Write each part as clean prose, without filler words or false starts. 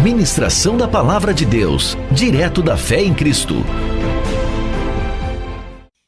Ministração da Palavra de Deus, direto da fé em Cristo.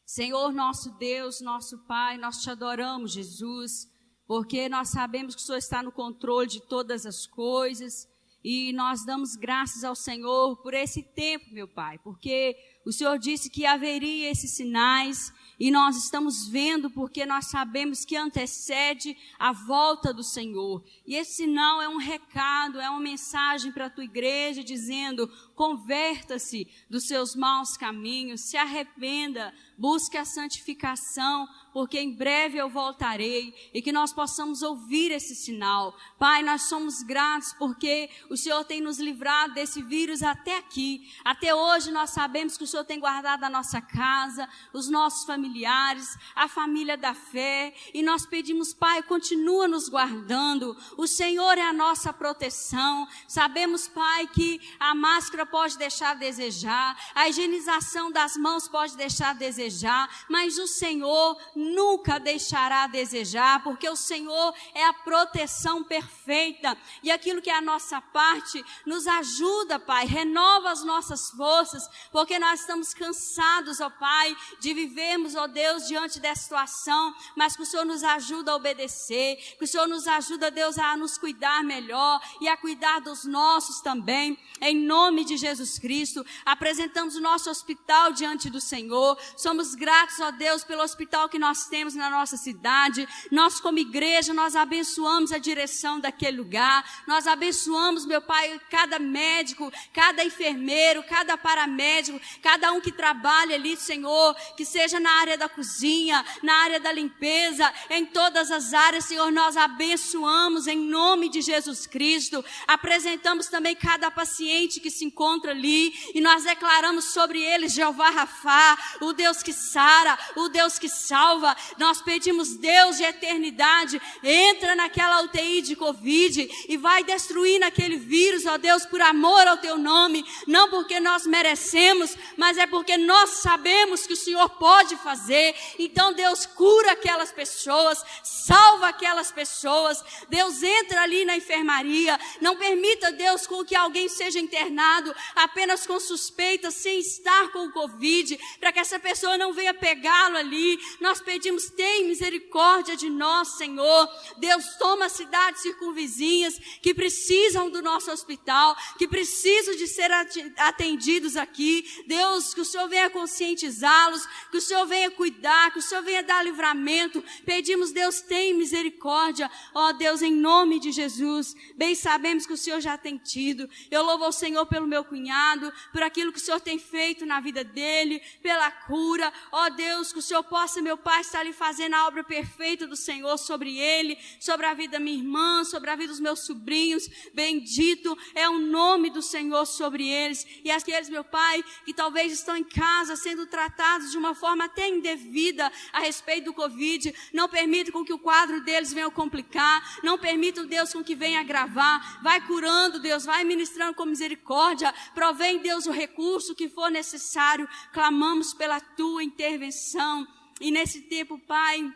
Senhor, nosso Deus, nosso Pai, nós te adoramos, Jesus, porque nós sabemos que o Senhor está no controle de todas as coisas e nós damos graças ao Senhor por esse tempo, meu Pai, porque o Senhor disse que haveria esses sinais e nós estamos vendo porque nós sabemos que antecede a volta do Senhor. E esse sinal é um recado, é uma mensagem para a tua igreja dizendo: converta-se dos seus maus caminhos, se arrependa, busque a santificação, porque em breve eu voltarei, e que nós possamos ouvir esse sinal. Pai, nós somos gratos porque o Senhor tem nos livrado desse vírus até aqui. Até hoje nós sabemos que o Senhor tem guardado a nossa casa, os nossos familiares, a família da fé, e nós pedimos, Pai, continua nos guardando. O Senhor é a nossa proteção. Sabemos, Pai, que a máscara pode deixar a desejar, a higienização das mãos pode deixar a desejar, mas o Senhor nunca deixará a desejar, porque o Senhor é a proteção perfeita, e aquilo que é a nossa parte nos ajuda, Pai, renova as nossas forças, porque nós estamos cansados, ó Pai, de vivermos, ó Deus, diante dessa situação, mas que o Senhor nos ajuda a obedecer, que o Senhor nos ajuda, Deus, a nos cuidar melhor e a cuidar dos nossos também, em nome de Jesus Cristo. Apresentamos o nosso hospital diante do Senhor, somos gratos, ó Deus, pelo hospital que nós temos na nossa cidade. Nós como igreja, nós abençoamos a direção daquele lugar, nós abençoamos, meu Pai, cada médico, cada enfermeiro, cada paramédico, cada um que trabalha ali, Senhor, que seja na área da cozinha, na área da limpeza, em todas as áreas, Senhor, nós abençoamos em nome de Jesus Cristo. Apresentamos também cada paciente que se encontra ali, e nós declaramos sobre eles Jeová Rafá, o Deus que sara, o Deus que salva. Nós pedimos, Deus de eternidade, entra naquela UTI de Covid e vai destruir naquele vírus, ó Deus, por amor ao teu nome, não porque nós merecemos, mas é porque nós sabemos que o Senhor pode fazer. Então, Deus, cura aquelas pessoas, salva aquelas pessoas. Deus, entra ali na enfermaria, não permita, Deus, com que alguém seja internado apenas com suspeita, sem estar com o Covid, para que essa pessoa não venha pegá-lo ali. Nós pedimos, tem misericórdia de nós, Senhor. Deus, toma as cidades circunvizinhas que precisam do nosso hospital, que precisam de ser atendidos aqui. Deus, que o Senhor venha conscientizá-los, que o Senhor venha cuidar, que o Senhor venha dar livramento. Pedimos, Deus, tem misericórdia, ó Deus, em nome de Jesus. Bem sabemos que o Senhor já tem tido. Eu louvo ao Senhor pelo meu cunhado, por aquilo que o Senhor tem feito na vida dele, pela cura. Ó Deus, que o Senhor possa, meu Pai, estar ali fazendo a obra perfeita do Senhor sobre ele, sobre a vida da minha irmã, sobre a vida dos meus sobrinhos. Bendito é o nome do Senhor sobre eles. E aqueles, meu Pai, que talvez estão em casa sendo tratados de uma forma até indevida a respeito do Covid, não permita com que o quadro deles venha complicar, não permita, Deus, com que venha agravar. Vai curando, Deus, vai ministrando com misericórdia. Provém, Deus, o recurso que for necessário. Clamamos pela tua intervenção. E nesse tempo, Pai,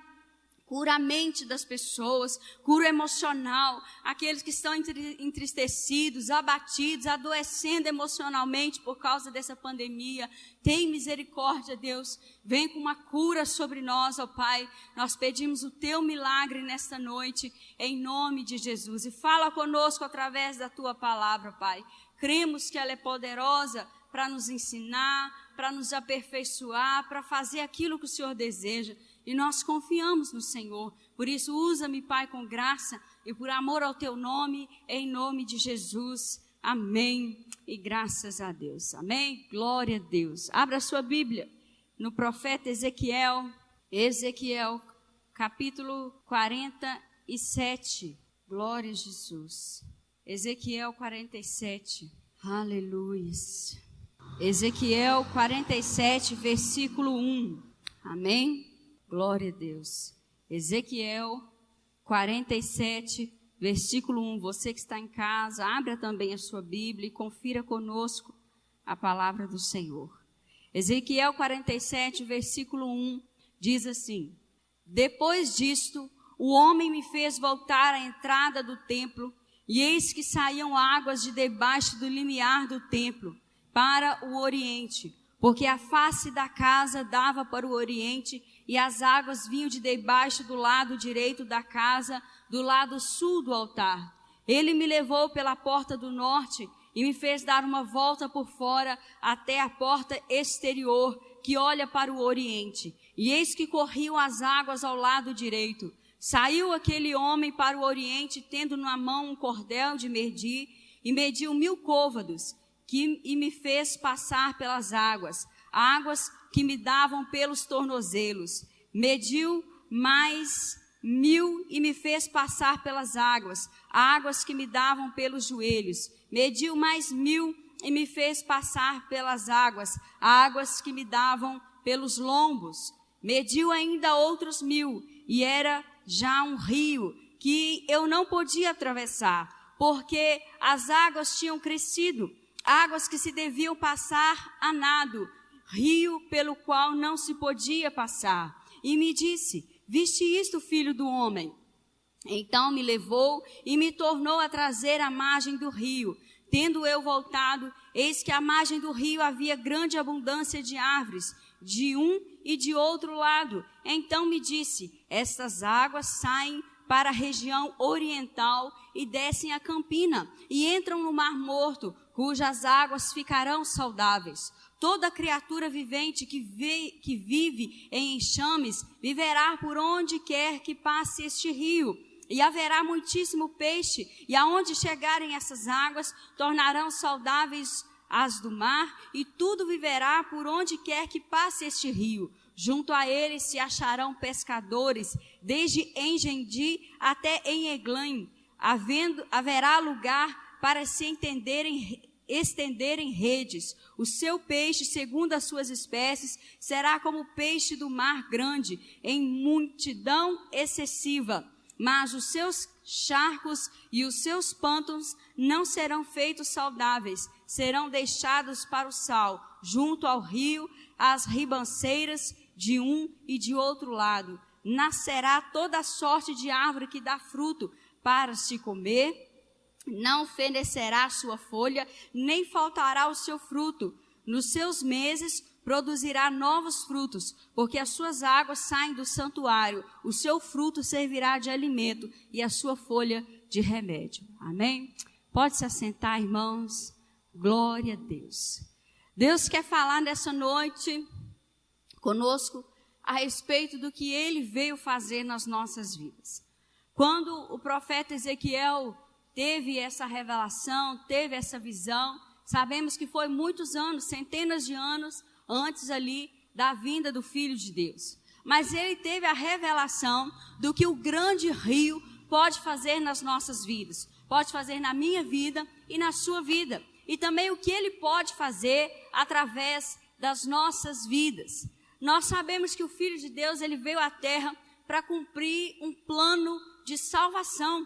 cura a mente das pessoas, cura emocional, aqueles que estão entristecidos, abatidos, adoecendo emocionalmente por causa dessa pandemia. Tem misericórdia, Deus, vem com uma cura sobre nós, ó Pai. Nós pedimos o teu milagre nesta noite, em nome de Jesus. E fala conosco através da tua palavra, Pai. Cremos que ela é poderosa para nos ensinar, para nos aperfeiçoar, para fazer aquilo que o Senhor deseja. E nós confiamos no Senhor. Por isso, usa-me, Pai, com graça e por amor ao teu nome, em nome de Jesus. Amém. E graças a Deus. Amém. Glória a Deus. Abra a sua Bíblia no profeta Ezequiel. Ezequiel, capítulo 47. Glória a Jesus. Ezequiel 47. Aleluia. Ezequiel 47, versículo 1. Amém. Glória a Deus. Ezequiel 47, versículo 1. Você que está em casa, abra também a sua Bíblia e confira conosco a palavra do Senhor. Ezequiel 47, versículo 1, diz assim: Depois disto, o homem me fez voltar à entrada do templo E eis que saíam águas de debaixo do limiar do templo para o oriente, porque a face da casa dava para o oriente, e as águas vinham de debaixo do lado direito da casa, do lado sul do altar. Ele me levou pela porta do norte e me fez dar uma volta por fora até a porta exterior, que olha para o oriente. E eis que corriam as águas ao lado direito. Saiu aquele homem para o oriente, tendo na mão um cordel de medir, e mediu 1000 côvados, e me fez passar pelas águas que me davam pelos tornozelos. Mediu mais 1000 e me fez passar pelas águas que me davam pelos joelhos. Mediu mais 1000 e me fez passar pelas águas que me davam pelos lombos. Mediu ainda outros 1000, e era já um rio que eu não podia atravessar, porque as águas tinham crescido, águas que se deviam passar a nado, rio pelo qual não se podia passar. E me disse: viste isto, filho do homem? Então me levou e me tornou a trazer à margem do rio. Tendo eu voltado, eis que à margem do rio havia grande abundância de árvores, de um e de outro lado. Então me disse: estas águas saem para a região oriental e descem a Campina, e entram no Mar Morto, cujas águas ficarão saudáveis. Toda criatura vivente que vive em enxames viverá por onde quer que passe este rio. E haverá muitíssimo peixe, e aonde chegarem essas águas, tornarão saudáveis as do mar, e tudo viverá por onde quer que passe este rio. Junto a ele se acharão pescadores, desde Engendi até em Eglaim. Haverá lugar para se estenderem redes. O seu peixe, segundo as suas espécies, será como o peixe do mar grande, em multidão excessiva. Mas os seus charcos e os seus pântanos não serão feitos saudáveis, serão deixados para o sal, junto ao rio, as ribanceiras de um e de outro lado. Nascerá toda sorte de árvore que dá fruto para se comer, não fenecerá a sua folha, nem faltará o seu fruto. Nos seus meses produzirá novos frutos, porque as suas águas saem do santuário, o seu fruto servirá de alimento e a sua folha de remédio. Amém? Pode se assentar, irmãos. Glória a Deus. Deus quer falar nessa noite conosco a respeito do que Ele veio fazer nas nossas vidas. Quando o profeta Ezequiel teve essa revelação, teve essa visão, sabemos que foi muitos anos, centenas de anos, antes ali da vinda do Filho de Deus. Mas ele teve a revelação do que o grande rio pode fazer nas nossas vidas, pode fazer na minha vida e na sua vida, e também o que ele pode fazer através das nossas vidas. Nós sabemos que o Filho de Deus, ele veio à terra para cumprir um plano de salvação,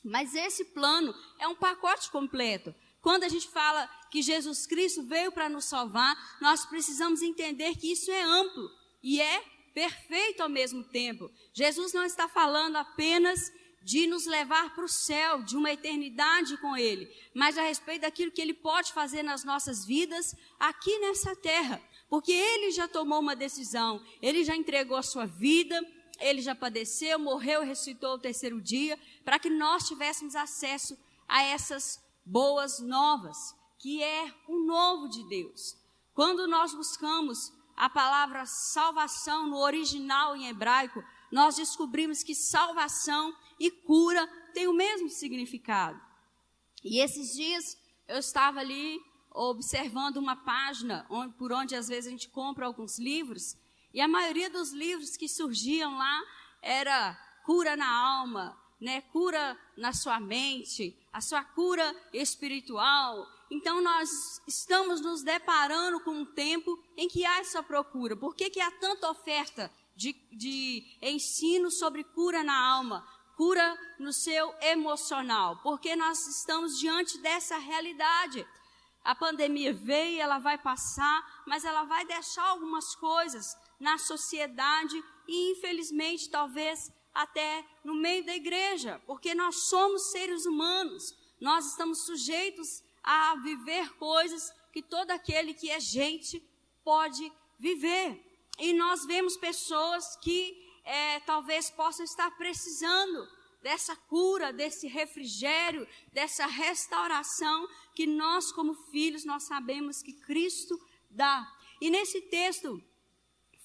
mas esse plano é um pacote completo. Quando a gente fala que Jesus Cristo veio para nos salvar, nós precisamos entender que isso é amplo e é perfeito ao mesmo tempo. Jesus não está falando apenas de nos levar para o céu, de uma eternidade com Ele, mas a respeito daquilo que Ele pode fazer nas nossas vidas aqui nessa terra, porque Ele já tomou uma decisão, Ele já entregou a sua vida, Ele já padeceu, morreu e ressuscitou ao terceiro dia, para que nós tivéssemos acesso a essas boas novas, que é o novo de Deus. Quando nós buscamos a palavra salvação no original em hebraico, nós descobrimos que salvação e cura têm o mesmo significado. E esses dias eu estava ali observando uma página por onde às vezes a gente compra alguns livros, e a maioria dos livros que surgiam lá era cura na alma, né? Cura na sua mente, a sua cura espiritual. Então nós estamos nos deparando com um tempo em que há essa procura. Por que há tanta oferta de ensino sobre cura na alma, cura no seu emocional? Porque nós estamos diante dessa realidade. A pandemia veio, ela vai passar, mas ela vai deixar algumas coisas na sociedade e, infelizmente, talvez até no meio da igreja, porque nós somos seres humanos, nós estamos sujeitos a viver coisas que todo aquele que é gente pode viver. E nós vemos pessoas que talvez possam estar precisando dessa cura, desse refrigério, dessa restauração que nós como filhos, nós sabemos que Cristo dá. E nesse texto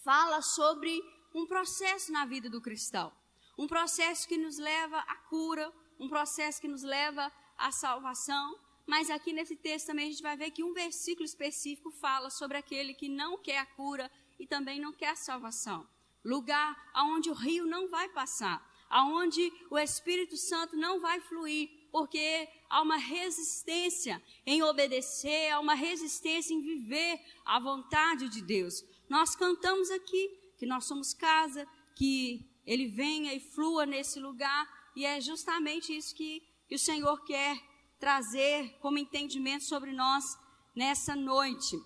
fala sobre um processo na vida do cristão, um processo que nos leva à cura, um processo que nos leva à salvação. Mas aqui nesse texto também a gente vai ver que um versículo específico fala sobre aquele que não quer a cura e também não quer a salvação. Lugar aonde o rio não vai passar, aonde o Espírito Santo não vai fluir, porque há uma resistência em obedecer, há uma resistência em viver a vontade de Deus. Nós cantamos aqui que nós somos casa, que Ele venha e flua nesse lugar, e é justamente isso que o Senhor quer trazer como entendimento sobre nós nessa noite.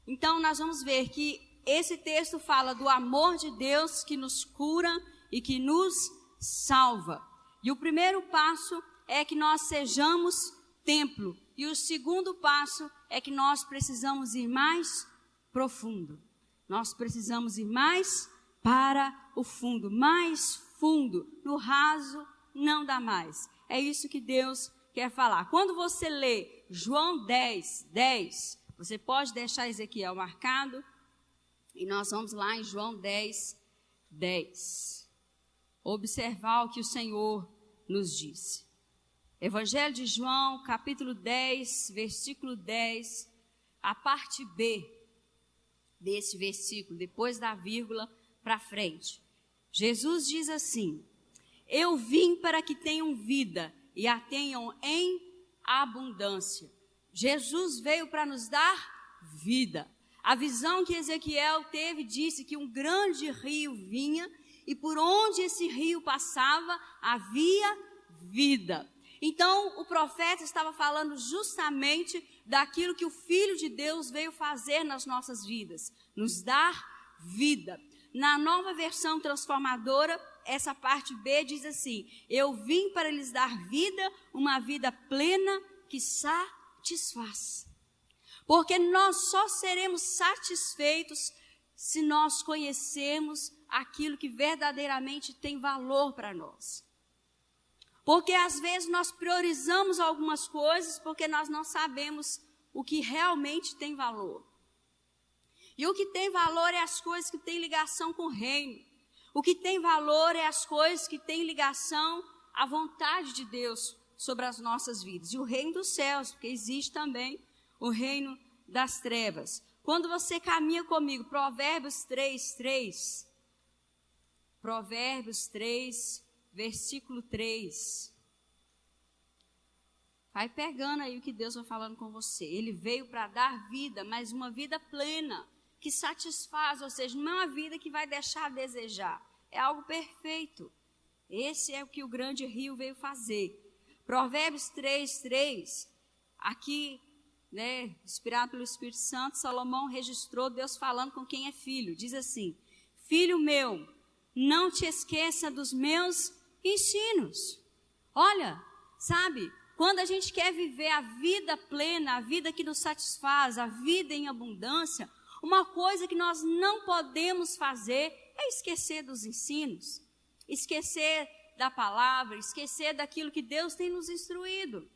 Então nós vamos ver que esse texto fala do amor de Deus que nos cura e que nos salva. E o primeiro passo é que nós sejamos templo. E o segundo passo é que nós precisamos ir mais profundo. Nós precisamos ir mais para o fundo, mais fundo. No raso não dá mais. É isso que Deus quer falar. Quando você lê João 10, 10, você pode deixar Ezequiel marcado. E nós vamos lá em João 10, 10. Observar o que o Senhor nos disse. Evangelho de João, capítulo 10, versículo 10, a parte B desse versículo, depois da vírgula para frente. Jesus diz assim: eu vim para que tenham vida e a tenham em abundância. Jesus veio para nos dar vida. A visão que Ezequiel teve disse que um grande rio vinha e por onde esse rio passava havia vida. Então o profeta estava falando justamente daquilo que o Filho de Deus veio fazer nas nossas vidas, nos dar vida. Na Nova Versão Transformadora, essa parte B diz assim: eu vim para lhes dar vida, uma vida plena que satisfaz. Porque nós só seremos satisfeitos se nós conhecermos aquilo que verdadeiramente tem valor para nós. Porque às vezes nós priorizamos algumas coisas porque nós não sabemos o que realmente tem valor. E o que tem valor é as coisas que têm ligação com o reino. O que tem valor é as coisas que têm ligação à vontade de Deus sobre as nossas vidas. E o reino dos céus, porque existe também o reino das trevas. Quando você caminha comigo, Provérbios 3, 3. Provérbios 3, versículo 3. Vai pegando aí o que Deus vai falando com você. Ele veio para dar vida, mas uma vida plena, que satisfaz, ou seja, não é uma vida que vai deixar a desejar. É algo perfeito. Esse é o que o grande rio veio fazer. Provérbios 3, 3. Aqui, inspirado pelo Espírito Santo, Salomão registrou Deus falando com quem é filho. Diz assim: filho meu, não te esqueça dos meus ensinos. Olha, sabe, quando a gente quer viver a vida plena, a vida que nos satisfaz, a vida em abundância, uma coisa que nós não podemos fazer é esquecer dos ensinos, esquecer da palavra, esquecer daquilo que Deus tem nos instruído.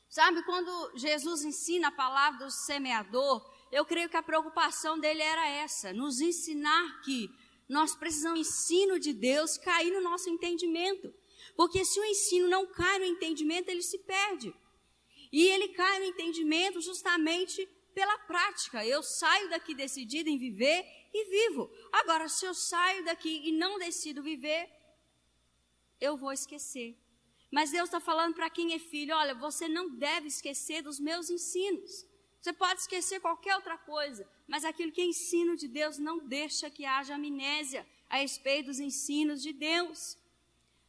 Sabe, quando Jesus ensina a palavra do semeador, eu creio que a preocupação dele era essa, nos ensinar que nós precisamos do ensino de Deus cair no nosso entendimento. Porque se o ensino não cai no entendimento, ele se perde. E ele cai no entendimento justamente pela prática. Eu saio daqui decidida em viver e vivo. Agora, se eu saio daqui e não decido viver, eu vou esquecer. Mas Deus está falando para quem é filho: olha, você não deve esquecer dos meus ensinos. Você pode esquecer qualquer outra coisa, mas aquilo que é ensino de Deus, não deixa que haja amnésia a respeito dos ensinos de Deus.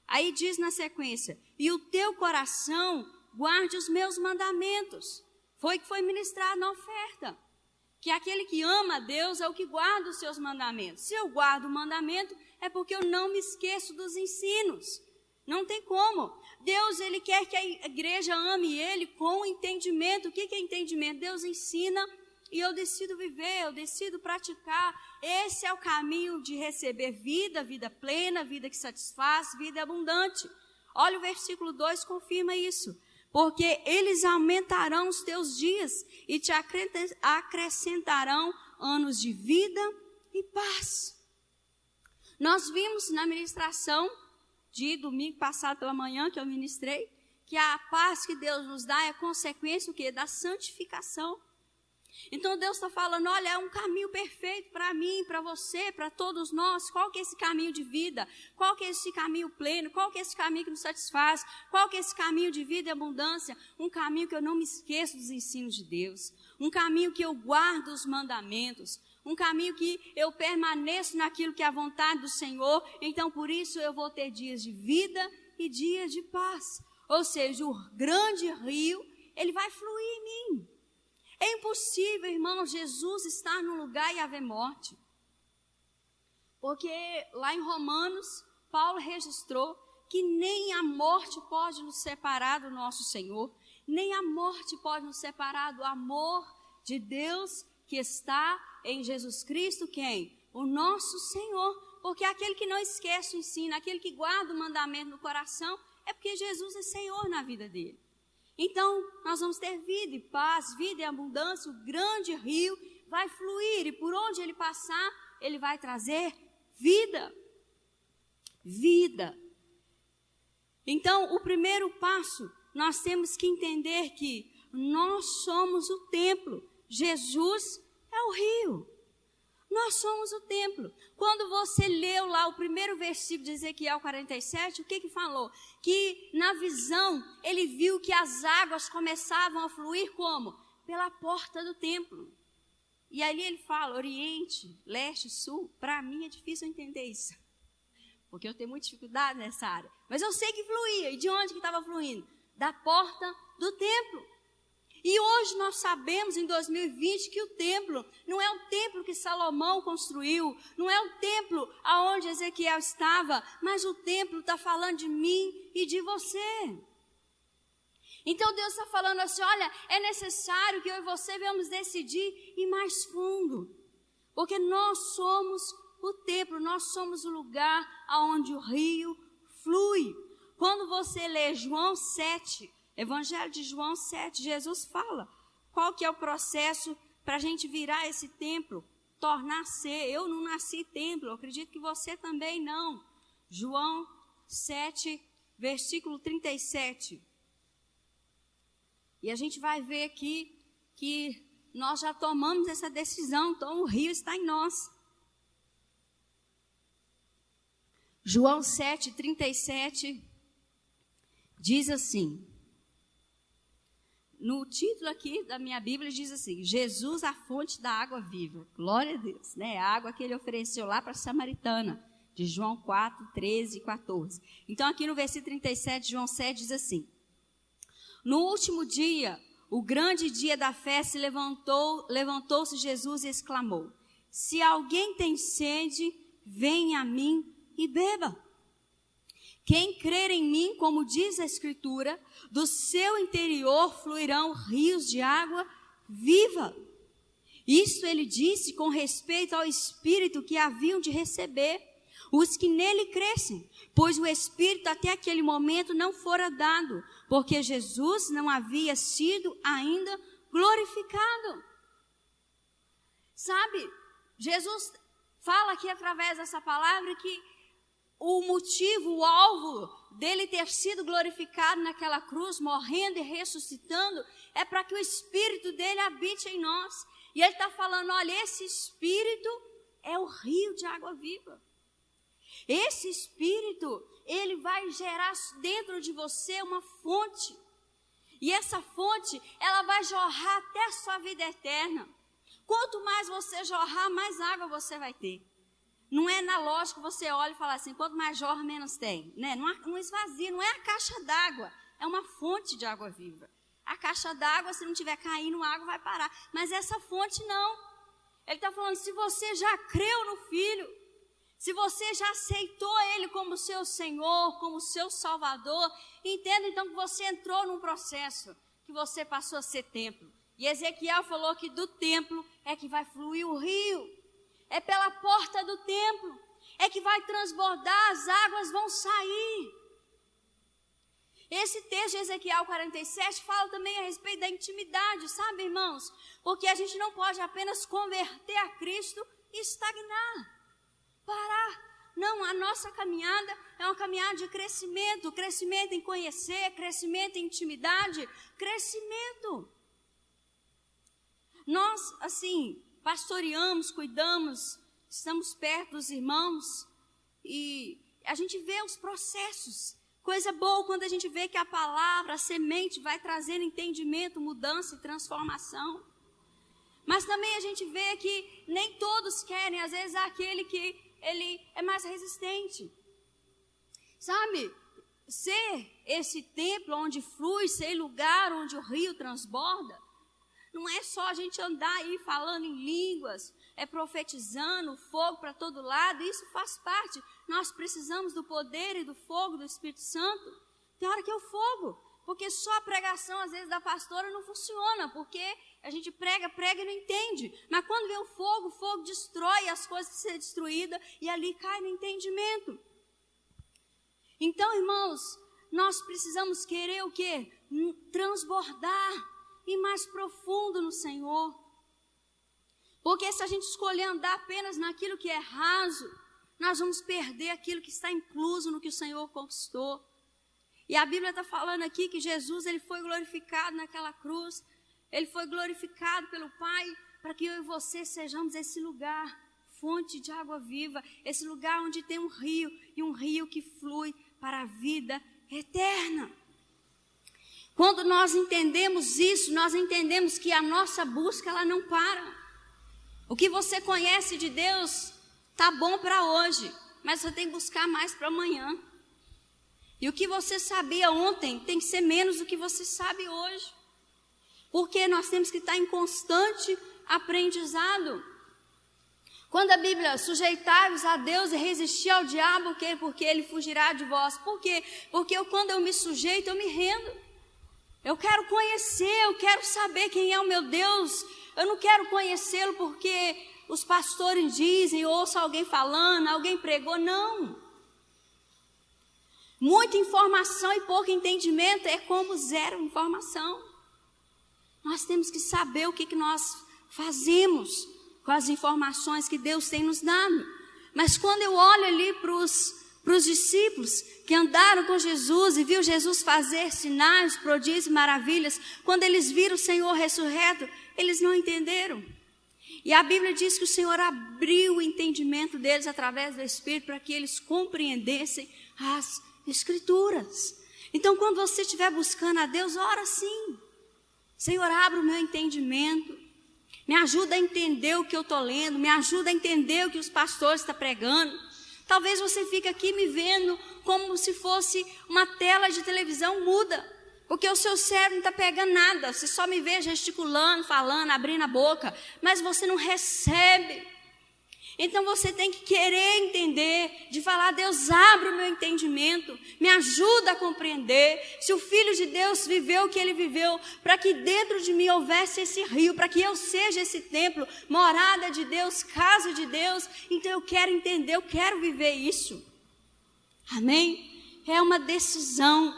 Aí diz na sequência: e o teu coração guarde os meus mandamentos. Foi o que foi ministrado na oferta. Que aquele que ama a Deus é o que guarda os seus mandamentos. Se eu guardo o mandamento, É porque eu não me esqueço dos ensinos. Não tem como. Deus, Ele quer que a igreja ame Ele com entendimento. O que é entendimento? Deus ensina e eu decido viver, eu decido praticar. Esse é o caminho de receber vida, vida plena, vida que satisfaz, vida abundante. Olha o versículo 2, confirma isso. Porque eles aumentarão os teus dias e te acrescentarão anos de vida e paz. Nós vimos na ministração de domingo passado pela manhã que eu ministrei, que a paz que Deus nos dá é consequência o quê? Da santificação. Então Deus está falando, olha, é um caminho perfeito para mim, para você, para todos nós. Qual que é esse caminho de vida? Qual que é esse caminho pleno? Qual que é esse caminho que nos satisfaz? Qual que é esse caminho de vida e abundância? Um caminho que eu não me esqueço dos ensinos de Deus. Um caminho que eu guardo os mandamentos. Um caminho que eu permaneço naquilo que é a vontade do Senhor. Então por isso eu vou ter dias de vida e dias de paz. Ou seja, o grande rio, ele vai fluir em mim. É impossível, irmão, Jesus estar num lugar e haver morte. Porque lá em Romanos, Paulo registrou que nem a morte pode nos separar do nosso Senhor, nem a morte pode nos separar do amor de Deus que está em Jesus Cristo, quem? O nosso Senhor. Porque aquele que não esquece o ensino, aquele que guarda o mandamento no coração, é porque Jesus é Senhor na vida dele. Então, nós vamos ter vida e paz, vida e abundância, o grande rio vai fluir e por onde ele passar, ele vai trazer vida. Vida. Então, o primeiro passo, nós temos que entender que nós somos o templo, Jesus é o rio. Nós somos o templo. Quando você leu lá o primeiro versículo de Ezequiel 47, o que falou? Que na visão ele viu que as águas começavam a fluir como? Pela porta do templo. E ali ele fala, oriente, leste, sul. Para mim é difícil entender isso. Porque eu tenho muita dificuldade nessa área. Mas eu sei que fluía. E de onde que estava fluindo? Da porta do templo. E hoje nós sabemos, em 2020, que o templo não é o templo que Salomão construiu, não é o templo aonde Ezequiel estava, mas o templo está falando de mim e de você. Então Deus está falando assim, olha, é necessário que eu e você venhamos decidir ir mais fundo, porque nós somos o templo, nós somos o lugar aonde o rio flui. Quando você lê João 7, Evangelho de João 7, Jesus fala qual que é o processo para a gente virar esse templo, tornar ser. Eu não nasci templo, eu acredito que você também não. João 7, versículo 37. E a gente vai ver aqui que nós já tomamos essa decisão, então o rio está em nós. João 7, 37 diz assim. No título aqui da minha Bíblia diz assim, Jesus, a fonte da água viva. Glória a Deus, né? A água que ele ofereceu lá para a samaritana, de João 4, 13 e 14. Então aqui no versículo 37, João 7 diz assim, no último dia, o grande dia da festa, levantou-se Jesus e exclamou, se alguém tem sede, venha a mim e beba. Quem crer em mim, como diz a Escritura, do seu interior fluirão rios de água viva. Isso ele disse com respeito ao Espírito que haviam de receber os que nele crescem, pois o Espírito até aquele momento não fora dado, porque Jesus não havia sido ainda glorificado. Sabe, Jesus fala aqui através dessa palavra que o motivo, o alvo dele ter sido glorificado naquela cruz, morrendo e ressuscitando, é para que o Espírito dele habite em nós. E ele está falando, olha, esse Espírito é o rio de água viva. Esse Espírito, ele vai gerar dentro de você uma fonte. E essa fonte, ela vai jorrar até a sua vida eterna. Quanto mais você jorrar, mais água você vai ter. Não é na lógica que você olha e fala assim, quanto mais jorra, menos tem. Né? Não esvazia, não é a caixa d'água, é uma fonte de água viva. A caixa d'água, se não tiver caindo, a água vai parar. Mas essa fonte não. Ele está falando, se você já creu no Filho, Se você já aceitou Ele como seu Senhor, como seu Salvador, entenda então que você entrou num processo, que você passou a ser templo. E Ezequiel falou que do templo é que vai fluir o rio. É pela porta do templo, é que vai transbordar, as águas vão sair. Esse texto de Ezequiel 47 fala também a respeito da intimidade, sabe, irmãos? Porque a gente não pode apenas converter a Cristo e estagnar, parar. Não, a nossa caminhada é uma caminhada de crescimento, crescimento em conhecer, crescimento em intimidade, crescimento. Nós, assim, pastoreamos, cuidamos, estamos perto dos irmãos e a gente vê os processos. Coisa boa quando a gente vê que a palavra, a semente vai trazer entendimento, mudança e transformação. Mas também a gente vê que nem todos querem, às vezes aquele que ele é mais resistente. Sabe, ser esse templo onde flui, ser lugar onde o rio transborda, não é só a gente andar aí falando em línguas, profetizando, fogo para todo lado, isso faz parte. Nós precisamos do poder e do fogo do Espírito Santo. Tem hora que é o fogo, porque só a pregação, às vezes, da pastora não funciona, porque a gente prega e não entende. Mas quando vem o fogo destrói as coisas que serem destruídas e ali cai no entendimento. Então, irmãos, nós precisamos querer o quê? Transbordar, ir mais profundo no Senhor. Porque se a gente escolher andar apenas naquilo que é raso, nós vamos perder aquilo que está incluso no que o Senhor conquistou. E a Bíblia está falando aqui que Jesus, ele foi glorificado naquela cruz, ele foi glorificado pelo Pai, para que eu e você sejamos esse lugar, fonte de água viva, esse lugar onde tem um rio, e um rio que flui para a vida eterna. Quando nós entendemos isso, nós entendemos que a nossa busca, ela não para. O que você conhece de Deus está bom para hoje, mas você tem que buscar mais para amanhã. E o que você sabia ontem tem que ser menos do que você sabe hoje. Porque nós temos que estar em constante aprendizado. Quando a Bíblia, sujeitai-vos a Deus e resistir ao diabo, porque ele fugirá de vós. Por quê? Porque quando eu me sujeito, eu me rendo. Eu quero conhecer, eu quero saber quem é o meu Deus. Eu não quero conhecê-lo porque os pastores dizem, ouço alguém falando, alguém pregou. Não. Muita informação e pouco entendimento é como zero informação. Nós temos que saber o que nós fazemos com as informações que Deus tem nos dado. Mas quando eu olho ali para os discípulos que andaram com Jesus e viu Jesus fazer sinais, prodígios e maravilhas, quando eles viram o Senhor ressurreto, eles não entenderam. E a Bíblia diz que o Senhor abriu o entendimento deles através do Espírito para que eles compreendessem as Escrituras. Então, quando você estiver buscando a Deus, ora sim. Senhor, abre o meu entendimento. Me ajuda a entender o que eu estou lendo. Me ajuda a entender o que os pastores estão pregando. Talvez você fique aqui me vendo como se fosse uma tela de televisão muda. Porque o seu cérebro não está pegando nada. Você só me vê gesticulando, falando, abrindo a boca. Mas você não recebe. Então você tem que querer entender, de falar, Deus, abre o meu entendimento, me ajuda a compreender. Se o Filho de Deus viveu o que ele viveu, para que dentro de mim houvesse esse rio, para que eu seja esse templo, morada de Deus, casa de Deus, então eu quero entender, eu quero viver isso. Amém? É uma decisão.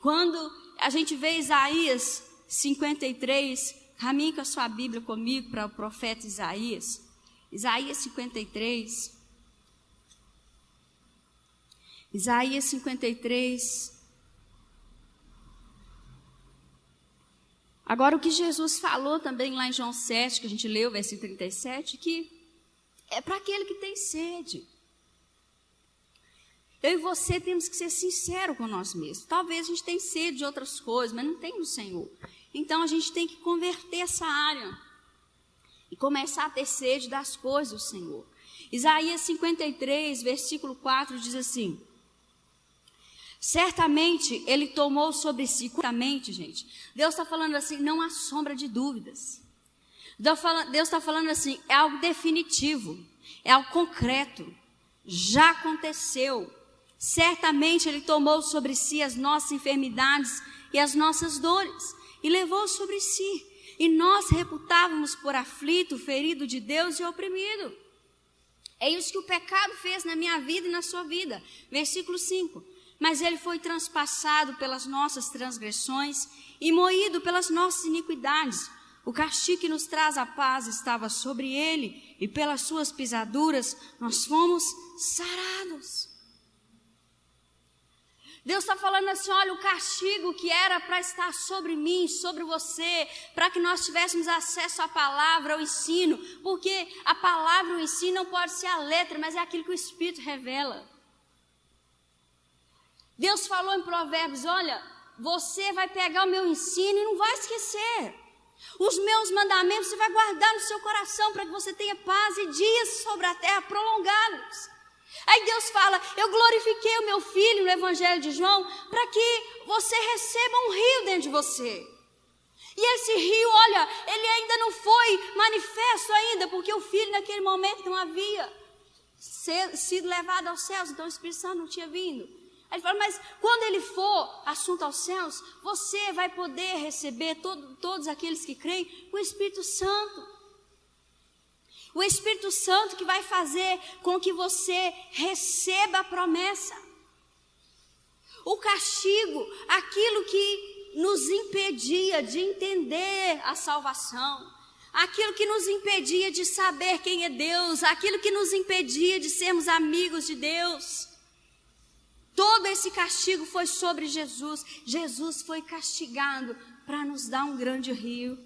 Quando a gente vê Isaías 53, caminhe com a sua Bíblia comigo para o profeta Isaías. Isaías 53. Isaías 53. Agora o que Jesus falou também lá em João 7, que a gente leu, versículo 37, que é para aquele que tem sede. Eu e você temos que ser sinceros com nós mesmos. Talvez a gente tenha sede de outras coisas, mas não tem no Senhor. Então a gente tem que converter essa área e começar a ter sede das coisas do Senhor. Isaías 53, versículo 4 diz assim: certamente ele tomou sobre si, certamente, gente, Deus está falando assim, não há sombra de dúvidas. Deus está falando assim, é algo definitivo. é algo concreto, já aconteceu. Certamente Ele tomou sobre si as nossas enfermidades e as nossas dores, e levou sobre si. E nós reputávamos por aflito, ferido de Deus e oprimido. É isso que o pecado fez na minha vida e na sua vida. Versículo 5. Mas Ele foi transpassado pelas nossas transgressões e moído pelas nossas iniquidades. O castigo que nos traz a paz estava sobre Ele, e pelas suas pisaduras nós fomos sarados. Deus está falando assim, olha, o castigo que era para estar sobre mim, sobre você, para que nós tivéssemos acesso à palavra, ao ensino, porque a palavra, o ensino não pode ser a letra, mas é aquilo que o Espírito revela. Deus falou em Provérbios, olha, você vai pegar o meu ensino e não vai esquecer. Os meus mandamentos você vai guardar no seu coração, para que você tenha paz e dias sobre a terra prolongados. Aí Deus fala, eu glorifiquei o meu filho no Evangelho de João, para que você receba um rio dentro de você. E esse rio, olha, ele ainda não foi manifesto ainda, porque o filho naquele momento não havia sido levado aos céus, então o Espírito Santo não tinha vindo. Aí ele fala, mas quando ele for assunto aos céus, você vai poder receber todos aqueles que creem o Espírito Santo. O Espírito Santo que vai fazer com que você receba a promessa. O castigo, aquilo que nos impedia de entender a salvação, aquilo que nos impedia de saber quem é Deus, aquilo que nos impedia de sermos amigos de Deus. Todo esse castigo foi sobre Jesus. Jesus foi castigado para nos dar um grande rio,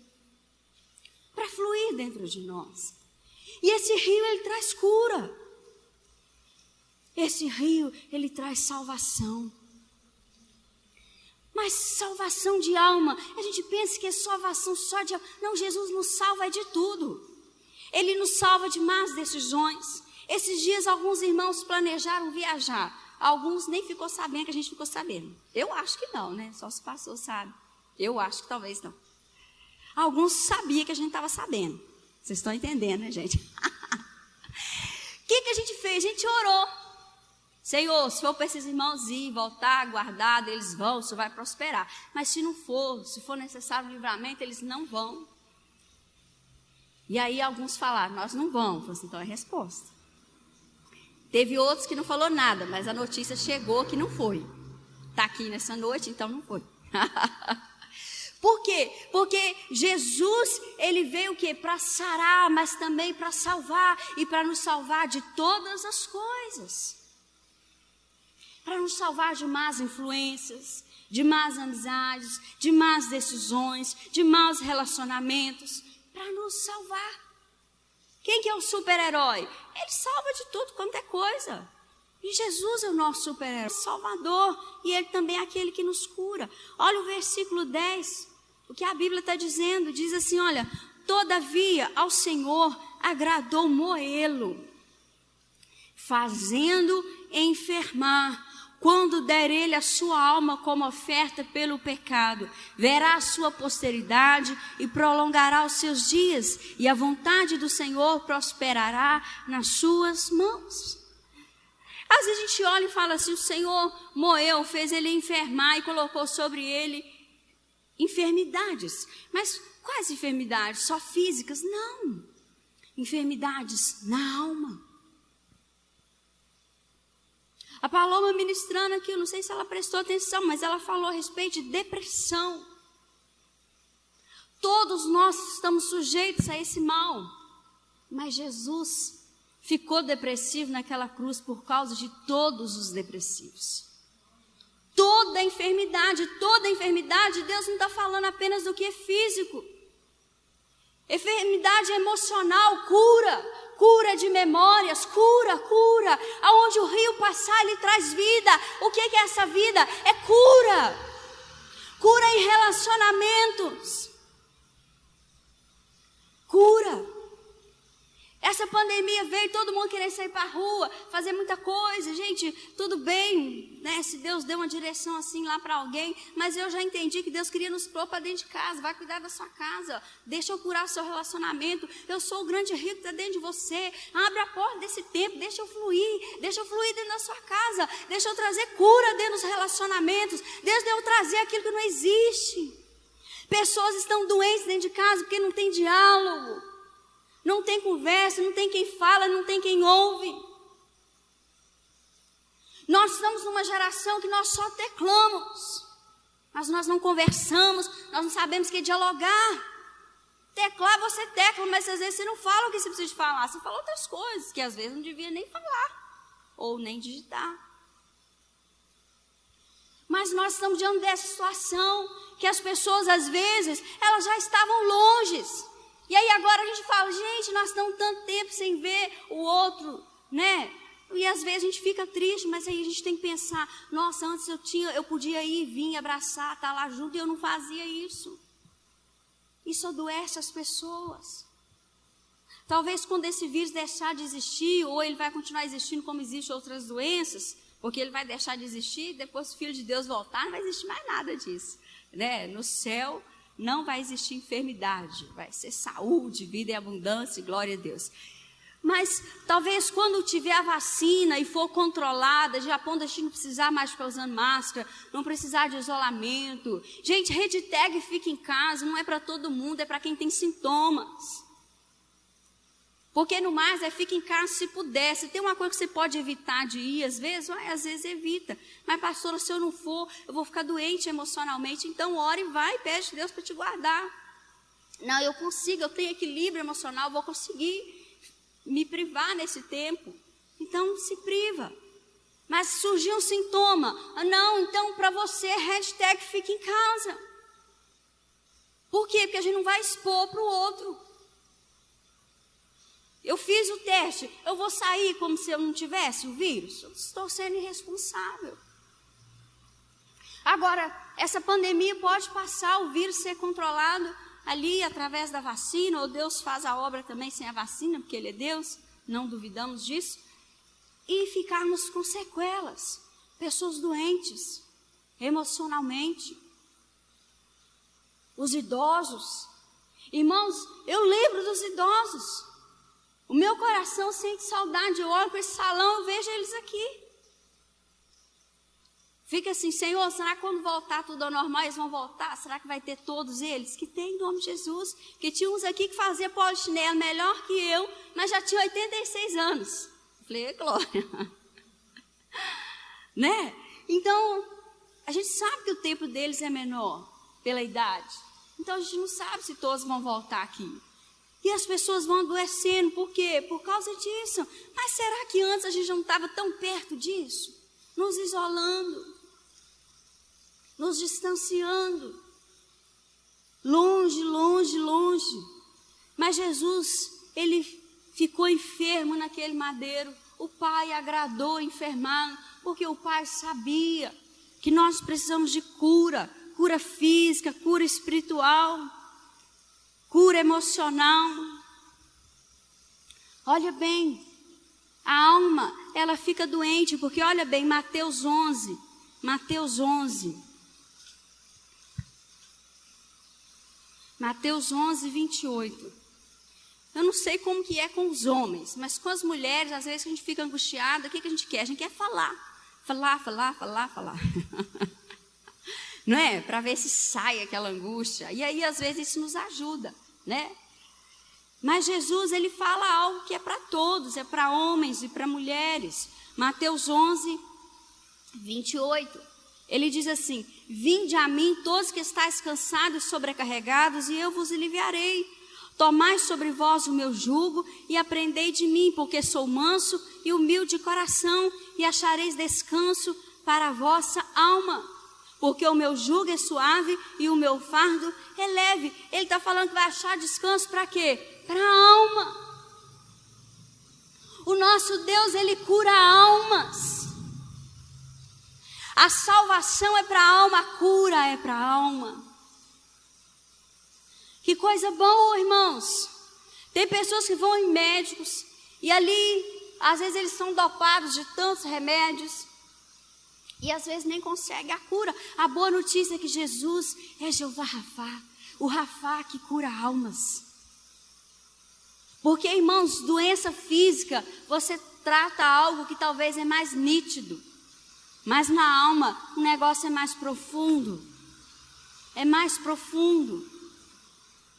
para fluir dentro de nós. E esse rio, ele traz cura. Esse rio, ele traz salvação. Mas salvação de alma, a gente pensa que é salvação só de alma. Não, Jesus nos salva de tudo. Ele nos salva de más decisões. Esses dias, alguns irmãos planejaram viajar. Alguns nem ficou sabendo que a gente ficou sabendo. Eu acho que não, né? Só se passou, sabe? Eu acho que talvez não. Alguns sabiam que a gente estava sabendo. Vocês estão entendendo, né, gente? O que a gente fez? A gente orou. Senhor, se for para esses irmãos ir, voltar, guardar, eles vão, isso vai prosperar. Mas se não for, se for necessário livramento, eles não vão. E aí alguns falaram, nós não vamos. Falei assim, então é resposta. Teve outros que não falou nada, mas a notícia chegou que não foi. Está aqui nessa noite, então não foi. Por quê? Porque Jesus, ele veio o quê? Para sarar, mas também para salvar. E para nos salvar de todas as coisas. Para nos salvar de más influências, de más amizades, de más decisões, de maus relacionamentos. Para nos salvar. Quem que é o super-herói? Ele salva de tudo quanto é coisa. E Jesus é o nosso super-herói, Salvador. E Ele também é aquele que nos cura. Olha o versículo 10. O que a Bíblia está dizendo, diz assim, olha, todavia ao Senhor agradou moê-lo, fazendo enfermar, quando der ele a sua alma como oferta pelo pecado, verá a sua posteridade e prolongará os seus dias, e a vontade do Senhor prosperará nas suas mãos. Às vezes a gente olha e fala assim, o Senhor moeu, fez ele enfermar e colocou sobre ele enfermidades. Mas quais enfermidades? Só físicas? Não. Enfermidades na alma. A Paloma ministrando aqui, eu não sei se ela prestou atenção, mas ela falou a respeito de depressão. Todos nós estamos sujeitos a esse mal. Mas Jesus ficou depressivo naquela cruz por causa de todos os depressivos. Toda enfermidade, Deus não está falando apenas do que é físico. Enfermidade emocional, cura de memórias, cura. Aonde o rio passar, ele traz vida. O que é essa vida? É cura em relacionamentos. Cura. É Essa pandemia veio, todo mundo querendo sair para a rua, fazer muita coisa. Gente, tudo bem, né? Se Deus deu uma direção assim lá para alguém, mas eu já entendi que Deus queria nos pôr para dentro de casa. Vai cuidar da sua casa, deixa eu curar o seu relacionamento. Eu sou o grande rico que está dentro de você. Abre a porta desse tempo, deixa eu fluir dentro da sua casa. Deixa eu trazer cura dentro dos relacionamentos. Deus deu trazer aquilo que não existe. Pessoas estão doentes dentro de casa porque não tem diálogo. Não tem conversa, não tem quem fala, não tem quem ouve. Nós estamos numa geração que nós só teclamos, mas nós não conversamos, nós não sabemos o que é dialogar. Teclar, você tecla, mas às vezes você não fala o que você precisa falar, você fala outras coisas, que às vezes não devia nem falar, ou nem digitar. Mas nós estamos diante dessa situação, que as pessoas às vezes, elas já estavam longe. E aí agora a gente fala, gente, nós estamos tanto tempo sem ver o outro, né? E às vezes a gente fica triste, mas aí a gente tem que pensar, nossa, antes eu podia ir, vir, abraçar, estar lá junto, e eu não fazia isso. Isso adoece as pessoas. Talvez quando esse vírus deixar de existir, ou ele vai continuar existindo como existem outras doenças, porque ele vai deixar de existir, depois o Filho de Deus voltar, não vai existir mais nada disso, né? No céu não vai existir enfermidade, vai ser saúde, vida e abundância, glória a Deus. Mas talvez quando tiver a vacina e for controlada, já a ponto de a gente não precisar mais ficar usando máscara, não precisar de isolamento. Gente, rede tag fica em casa, não é para todo mundo, é para quem tem sintomas. Porque no mais fica em casa se puder. Se tem uma coisa que você pode evitar de ir, às vezes evita. Mas pastora, se eu não for, eu vou ficar doente emocionalmente. Então ora e vai, pede a Deus para te guardar. Não, eu consigo, eu tenho equilíbrio emocional, vou conseguir me privar nesse tempo. Então se priva. Mas surgiu um sintoma. Não, então para você, hashtag fica em casa. Por quê? Porque a gente não vai expor para o outro. Eu fiz o teste, eu vou sair como se eu não tivesse o vírus? Eu estou sendo irresponsável. Agora, essa pandemia pode passar, o vírus ser controlado ali através da vacina, ou Deus faz a obra também sem a vacina, porque Ele é Deus, não duvidamos disso, e ficarmos com sequelas, pessoas doentes, emocionalmente, os idosos. Irmãos, eu lembro dos idosos. O meu coração sente saudade, eu olho para esse salão, eu vejo eles aqui. Fica assim, Senhor, será que quando voltar tudo ao normal, eles vão voltar? Será que vai ter todos eles? Que tem, em nome de Jesus. Porque tinha uns aqui que faziam polichinelo melhor que eu, mas já tinha 86 anos. Eu falei, glória. Né? Então, a gente sabe que o tempo deles é menor, pela idade. Então, a gente não sabe se todos vão voltar aqui. E as pessoas vão adoecendo, por quê? Por causa disso. Mas será que antes a gente não estava tão perto disso? Nos isolando, nos distanciando, longe, longe, longe. Mas Jesus, Ele ficou enfermo naquele madeiro. O Pai agradou enfermá-lo, porque o Pai sabia que nós precisamos de cura, cura física, cura espiritual, cura emocional. Olha bem, a alma, ela fica doente, porque olha bem, Mateus 11, 28. Eu não sei como que é com os homens, mas com as mulheres, às vezes a gente fica angustiada, o que a gente quer? A gente quer falar. Não é? Para ver se sai aquela angústia. E aí, às vezes, isso nos ajuda, né? Mas Jesus, Ele fala algo que é para todos, é para homens e para mulheres. Mateus 11, 28. Ele diz assim, vinde a mim todos que estáis cansados e sobrecarregados, e eu vos aliviarei. Tomai sobre vós o meu jugo e aprendei de mim, porque sou manso e humilde de coração, e achareis descanso para a vossa alma. Porque o meu jugo é suave e o meu fardo é leve. Ele está falando que vai achar descanso para quê? Para a alma. O nosso Deus, Ele cura almas. A salvação é para a alma, a cura é para a alma. Que coisa boa, irmãos. Tem pessoas que vão em médicos e ali, às vezes eles são dopados de tantos remédios e às vezes nem conseguem a cura. A boa notícia é que Jesus é Jeová Rafá, o Rafá que cura almas. Porque, irmãos, doença física, você trata algo que talvez é mais nítido. Mas na alma, o negócio é mais profundo. É mais profundo.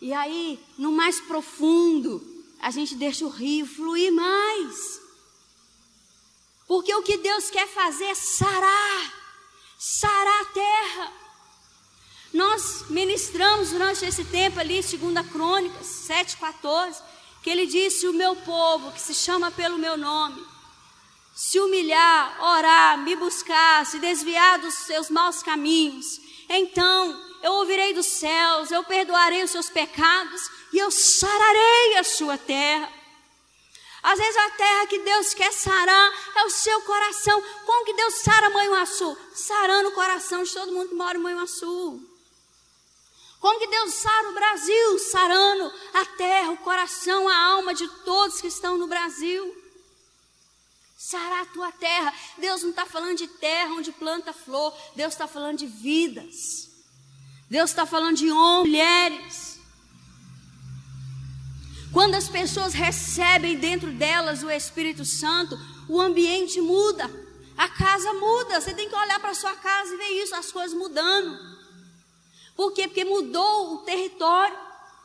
E aí, no mais profundo, a gente deixa o rio fluir mais. Porque o que Deus quer fazer é sarar a terra. Nós ministramos durante esse tempo ali, 2 Crônicas 7:14, que ele disse: o meu povo, que se chama pelo meu nome, se humilhar, orar, me buscar, se desviar dos seus maus caminhos, então eu ouvirei dos céus, eu perdoarei os seus pecados e eu sararei a sua terra. Às vezes a terra que Deus quer sarar é o seu coração. Como que Deus sara Manhuaçu? Sarando o coração de todo mundo que mora em Manhuaçu. Como que Deus sara o Brasil? Sarando a terra, o coração, a alma de todos que estão no Brasil. Sarar a tua terra. Deus não está falando de terra onde planta flor. Deus está falando de vidas. Deus está falando de homens, mulheres. Quando as pessoas recebem dentro delas o Espírito Santo, o ambiente muda, a casa muda. Você tem que olhar para a sua casa e ver isso, as coisas mudando. Por quê? Porque mudou o território,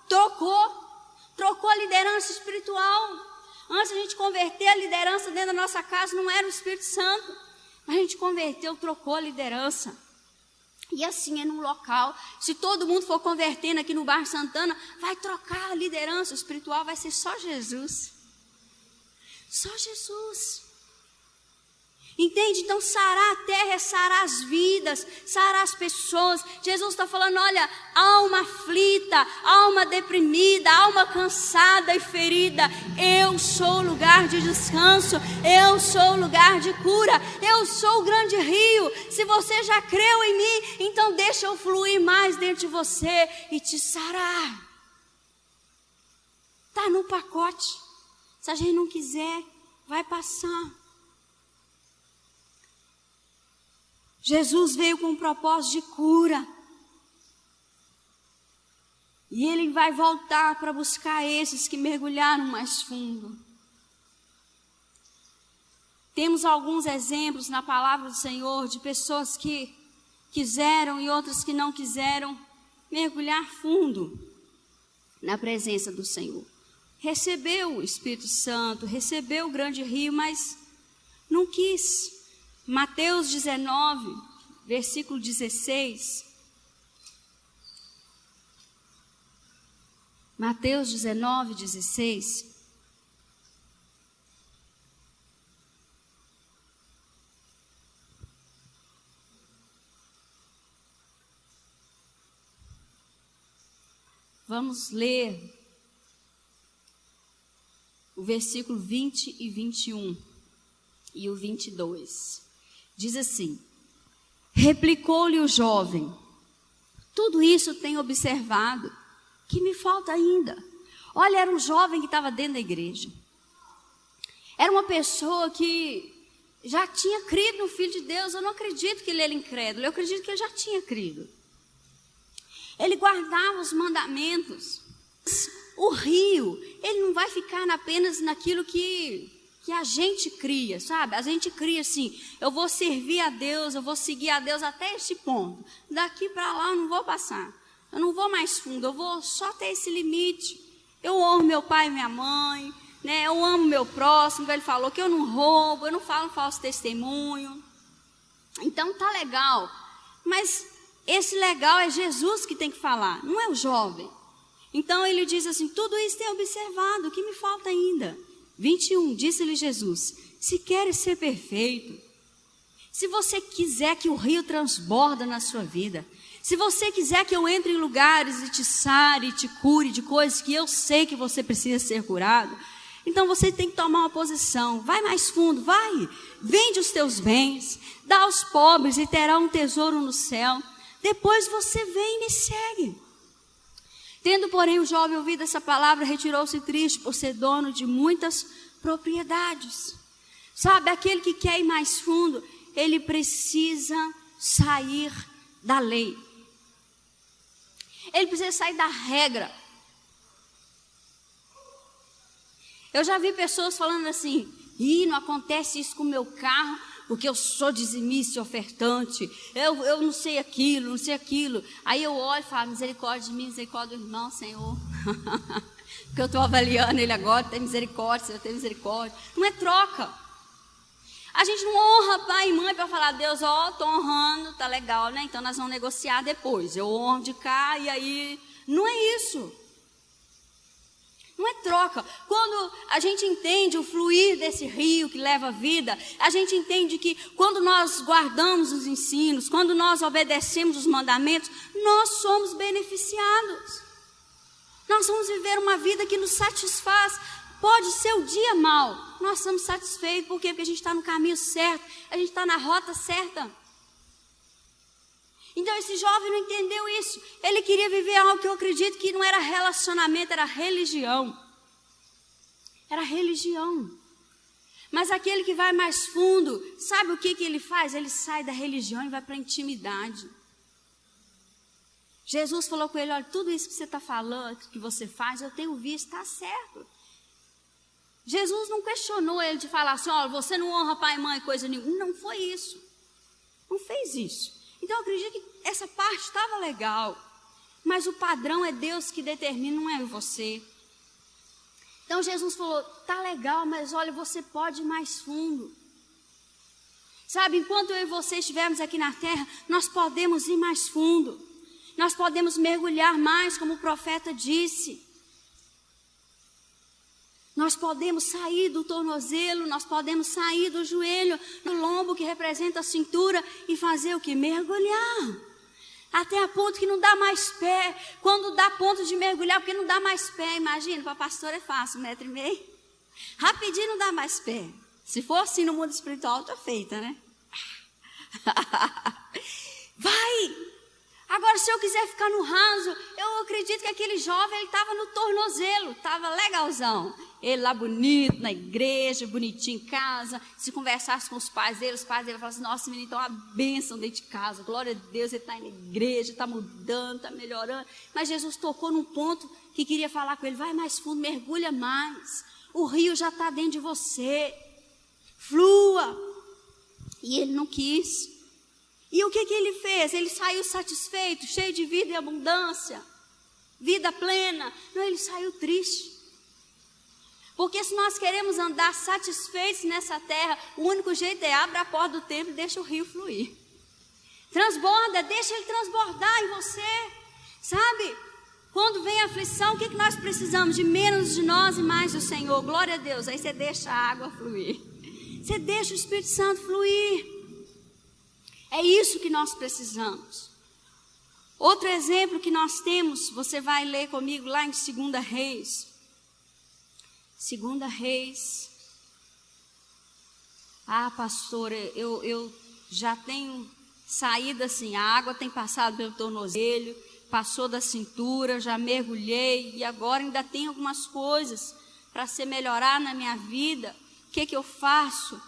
trocou a liderança espiritual. Antes a gente converter a liderança dentro da nossa casa, não era o Espírito Santo. Mas a gente converteu, trocou a liderança. E assim é num local. Se todo mundo for convertendo aqui no bairro Santana, vai trocar a liderança espiritual, vai ser só Jesus. Só Jesus. Entende? Então sarar a terra é sarar as vidas, sarar as pessoas. Jesus está falando, olha, alma aflita, alma deprimida, alma cansada e ferida, eu sou o lugar de descanso, eu sou o lugar de cura, eu sou o grande rio. Se você já creu em mim, então deixa eu fluir mais dentro de você e te sarar. Está no pacote. Se a gente não quiser, vai passar. Jesus veio com um propósito de cura. E Ele vai voltar para buscar esses que mergulharam mais fundo. Temos alguns exemplos na palavra do Senhor de pessoas que quiseram e outras que não quiseram mergulhar fundo na presença do Senhor. Recebeu o Espírito Santo, recebeu o grande rio, mas não quis. Mateus 19, versículo 16. Mateus 19, 16. Vamos ler o versículo 20 e 21 e o 22. Diz assim: replicou-lhe o jovem, tudo isso tenho observado, que me falta ainda. Olha, era um jovem que estava dentro da igreja. Era uma pessoa que já tinha crido no Filho de Deus. Eu não acredito que ele era incrédulo, eu acredito que ele já tinha crido. Ele guardava os mandamentos. O rio, ele não vai ficar apenas naquilo que a gente cria, sabe? A gente cria assim, eu vou servir a Deus, eu vou seguir a Deus até esse ponto. Daqui para lá eu não vou passar. Eu não vou mais fundo, eu vou só ter esse limite. Eu honro meu pai e minha mãe, né? Eu amo meu próximo, ele falou que eu não roubo, eu não falo falso testemunho. Então tá legal. Mas esse legal é Jesus que tem que falar, não é o jovem. Então ele diz assim, tudo isso tem observado, o que me falta ainda? 21, disse-lhe Jesus, se queres ser perfeito, se você quiser que o rio transborda na sua vida, se você quiser que eu entre em lugares e te sare, e te cure de coisas que eu sei que você precisa ser curado, então você tem que tomar uma posição, vai mais fundo, vai, vende os teus bens, dá aos pobres e terá um tesouro no céu, depois você vem e me segue. Tendo, porém, o jovem ouvido essa palavra, retirou-se triste por ser dono de muitas propriedades. Sabe, aquele que quer ir mais fundo, ele precisa sair da lei. Ele precisa sair da regra. Eu já vi pessoas falando assim: não acontece isso com o meu carro, porque eu sou dizimista e ofertante, eu não sei aquilo, não sei aquilo. Aí eu olho e falo: misericórdia de mim, misericórdia do irmão, Senhor. Porque eu estou avaliando ele agora, tem misericórdia, Senhor, tem misericórdia. Não é troca. A gente não honra pai e mãe para falar: Deus, estou honrando, tá legal, né? Então nós vamos negociar depois. Eu honro de cá e aí... Não é isso. Não é troca. Quando a gente entende o fluir desse rio que leva a vida, a gente entende que quando nós guardamos os ensinos, quando nós obedecemos os mandamentos, nós somos beneficiados. Nós vamos viver uma vida que nos satisfaz. Pode ser o dia mau, nós estamos satisfeitos. Por quê? Porque a gente está no caminho certo, a gente está na rota certa. Então esse jovem não entendeu isso. Ele queria viver algo que eu acredito que não era relacionamento, era religião. Era religião. Mas aquele que vai mais fundo, sabe o que ele faz? Ele sai da religião e vai para a intimidade. Jesus falou com ele: olha, tudo isso que você está falando, que você faz, eu tenho visto, está certo. Jesus não questionou ele de falar assim: olha, você não honra pai e mãe, coisa nenhuma. Não foi isso. Não fez isso. Então eu acredito que essa parte estava legal, mas o padrão é Deus que determina, não é você. Então Jesus falou: tá legal, mas olha, você pode ir mais fundo. Sabe, enquanto eu e você estivermos aqui na terra, nós podemos ir mais fundo. Nós podemos mergulhar mais, como o profeta disse. Nós podemos sair do tornozelo, nós podemos sair do joelho, do lombo que representa a cintura e fazer o que? Mergulhar. Até a ponto que não dá mais pé. Quando dá ponto de mergulhar, porque não dá mais pé. Imagina, para pastor é fácil, 1,5 metro. Rapidinho não dá mais pé. Se for assim no mundo espiritual, está feita, né? Vai! Agora, se eu quiser ficar no raso, eu acredito que aquele jovem, ele estava no tornozelo, estava legalzão. Ele lá bonito, na igreja, bonitinho em casa. Se conversasse com os pais dele falavam assim: nossa, menino, então é uma bênção dentro de casa. Glória a Deus, ele está na igreja, está mudando, está melhorando. Mas Jesus tocou num ponto que queria falar com ele: vai mais fundo, mergulha mais. O rio já está dentro de você. Flua. E ele não quis. E o que ele fez? Ele saiu satisfeito, cheio de vida e abundância, vida plena. Não, ele saiu triste. Porque se nós queremos andar satisfeitos nessa terra, o único jeito é: abra a porta do templo e deixa o rio fluir. Transborda, deixa ele transbordar em você. Sabe? Quando vem a aflição, o que nós precisamos? De menos de nós e mais do Senhor. Glória a Deus. Aí você deixa a água fluir. Você deixa o Espírito Santo fluir. É isso que nós precisamos. Outro exemplo que nós temos, você vai ler comigo lá em 2 Reis. 2 Reis. Ah, pastora, eu já tenho saído assim, a água tem passado pelo tornozelo, passou da cintura, já mergulhei e agora ainda tem algumas coisas para se melhorar na minha vida. O que eu faço?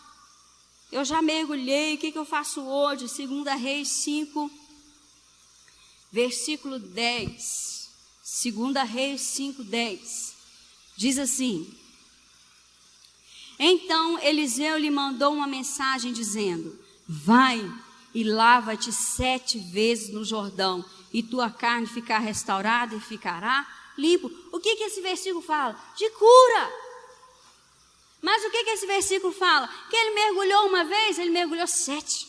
Eu já mergulhei, o que eu faço hoje? 2 Reis 5, versículo 10. 2 Reis 5, 10. Diz assim: então Eliseu lhe mandou uma mensagem dizendo: vai e lava-te 7 vezes no Jordão, e tua carne ficará restaurada e ficará limpo. O que esse versículo fala? De cura. Mas o que esse versículo fala? Que ele mergulhou uma vez, ele mergulhou 7.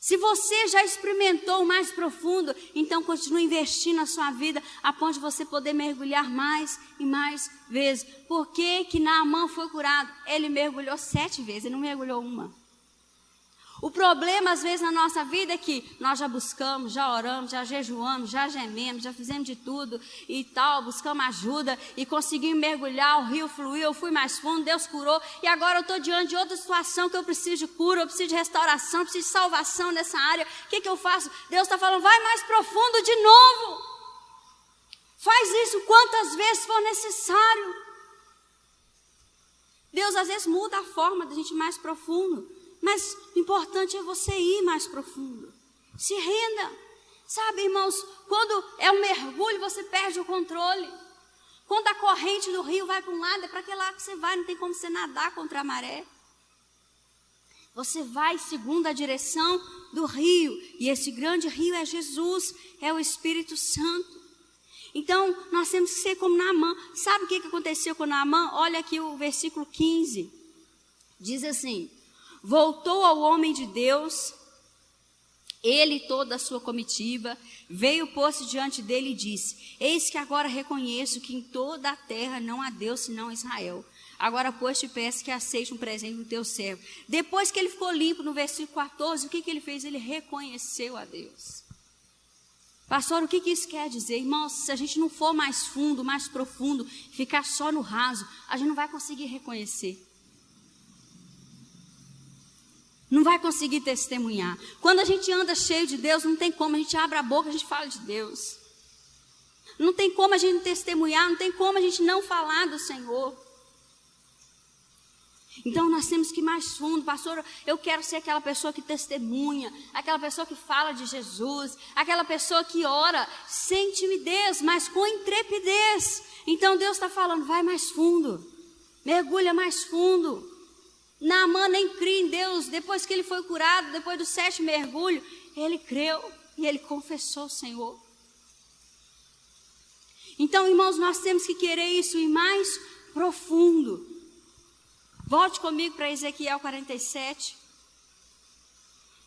Se você já experimentou o mais profundo, então continue investindo na sua vida, a ponto de você poder mergulhar mais e mais vezes. Por que Naamã foi curado? Ele mergulhou 7 vezes, ele não mergulhou uma. O problema, às vezes, na nossa vida é que nós já buscamos, já oramos, já jejuamos, já gememos, já fizemos de tudo e tal, buscamos ajuda e conseguimos mergulhar, o rio fluiu, eu fui mais fundo, Deus curou, e agora eu estou diante de outra situação que eu preciso de cura, eu preciso de restauração, eu preciso de salvação nessa área. O que eu faço? Deus está falando: vai mais profundo de novo. Faz isso quantas vezes for necessário. Deus às vezes muda a forma da gente ir mais profundo, mas o importante é você ir mais profundo. Se renda. Sabe, irmãos, quando é um mergulho, você perde o controle. Quando a corrente do rio vai para um lado, é para aquele lado que você vai, não tem como você nadar contra a maré. Você vai segundo a direção do rio, e esse grande rio é Jesus, é o Espírito Santo. Então, nós temos que ser como Naamã. Sabe o que aconteceu com Naamã? Olha aqui o versículo 15. Diz assim: voltou ao homem de Deus, ele e toda a sua comitiva, veio pôr-se diante dele e disse: eis que agora reconheço que em toda a terra não há Deus senão Israel. Agora, pois, te peço que aceite um presente do teu servo. Depois que ele ficou limpo, no versículo 14, o que ele fez? Ele reconheceu a Deus. Pastor, o que isso quer dizer? Irmãos, se a gente não for mais fundo, mais profundo, ficar só no raso, a gente não vai conseguir reconhecer. Não vai conseguir testemunhar. Quando a gente anda cheio de Deus, não tem como, a gente abre a boca, a gente fala de Deus. Não tem como a gente testemunhar, não tem como a gente não falar do Senhor. Então nós temos que ir mais fundo. Pastor, eu quero ser aquela pessoa que testemunha, aquela pessoa que fala de Jesus, aquela pessoa que ora sem timidez, mas com intrepidez. Então Deus está falando, vai mais fundo, mergulha mais fundo. Naamã nem cria em Deus. Depois que ele foi curado, depois do 7º mergulho, ele creu e ele confessou o Senhor. Então, irmãos, nós temos que querer isso ir mais profundo. Volte comigo para Ezequiel 47.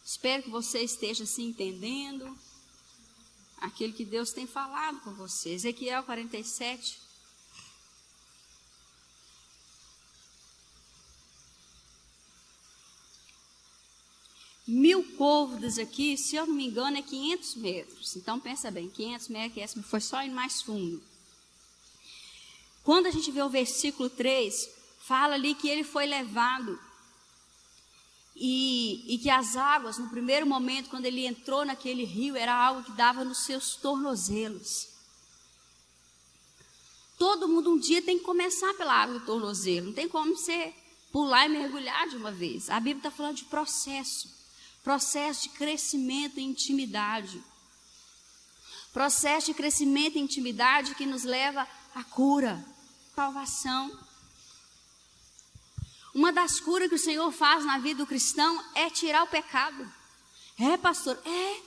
Espero que você esteja se entendendo aquilo que Deus tem falado com você. Ezequiel 47. Mil côvados aqui, se eu não me engano, é 500 metros. Então, pensa bem, 500 metros, que foi só ir mais fundo. Quando a gente vê o versículo 3, fala ali que ele foi levado e que as águas, no primeiro momento, quando ele entrou naquele rio, era algo que dava nos seus tornozelos. Todo mundo um dia tem que começar pela água do tornozelo. Não tem como você pular e mergulhar de uma vez. A Bíblia está falando de processo. Processo de crescimento e intimidade. Processo de crescimento e intimidade que nos leva à cura, salvação. Uma das curas que o Senhor faz na vida do cristão é tirar o pecado. É, pastor? É.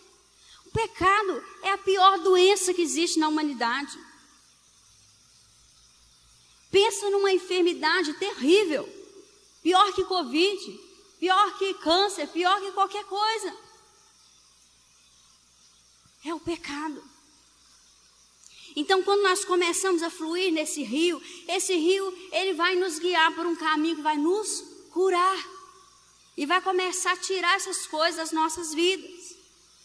O pecado é a pior doença que existe na humanidade. Pensa numa enfermidade terrível. Pior que Covid, pior que câncer, pior que qualquer coisa. É o pecado. Então, quando nós começamos a fluir nesse rio, esse rio, ele vai nos guiar por um caminho que vai nos curar. E vai começar a tirar essas coisas das nossas vidas.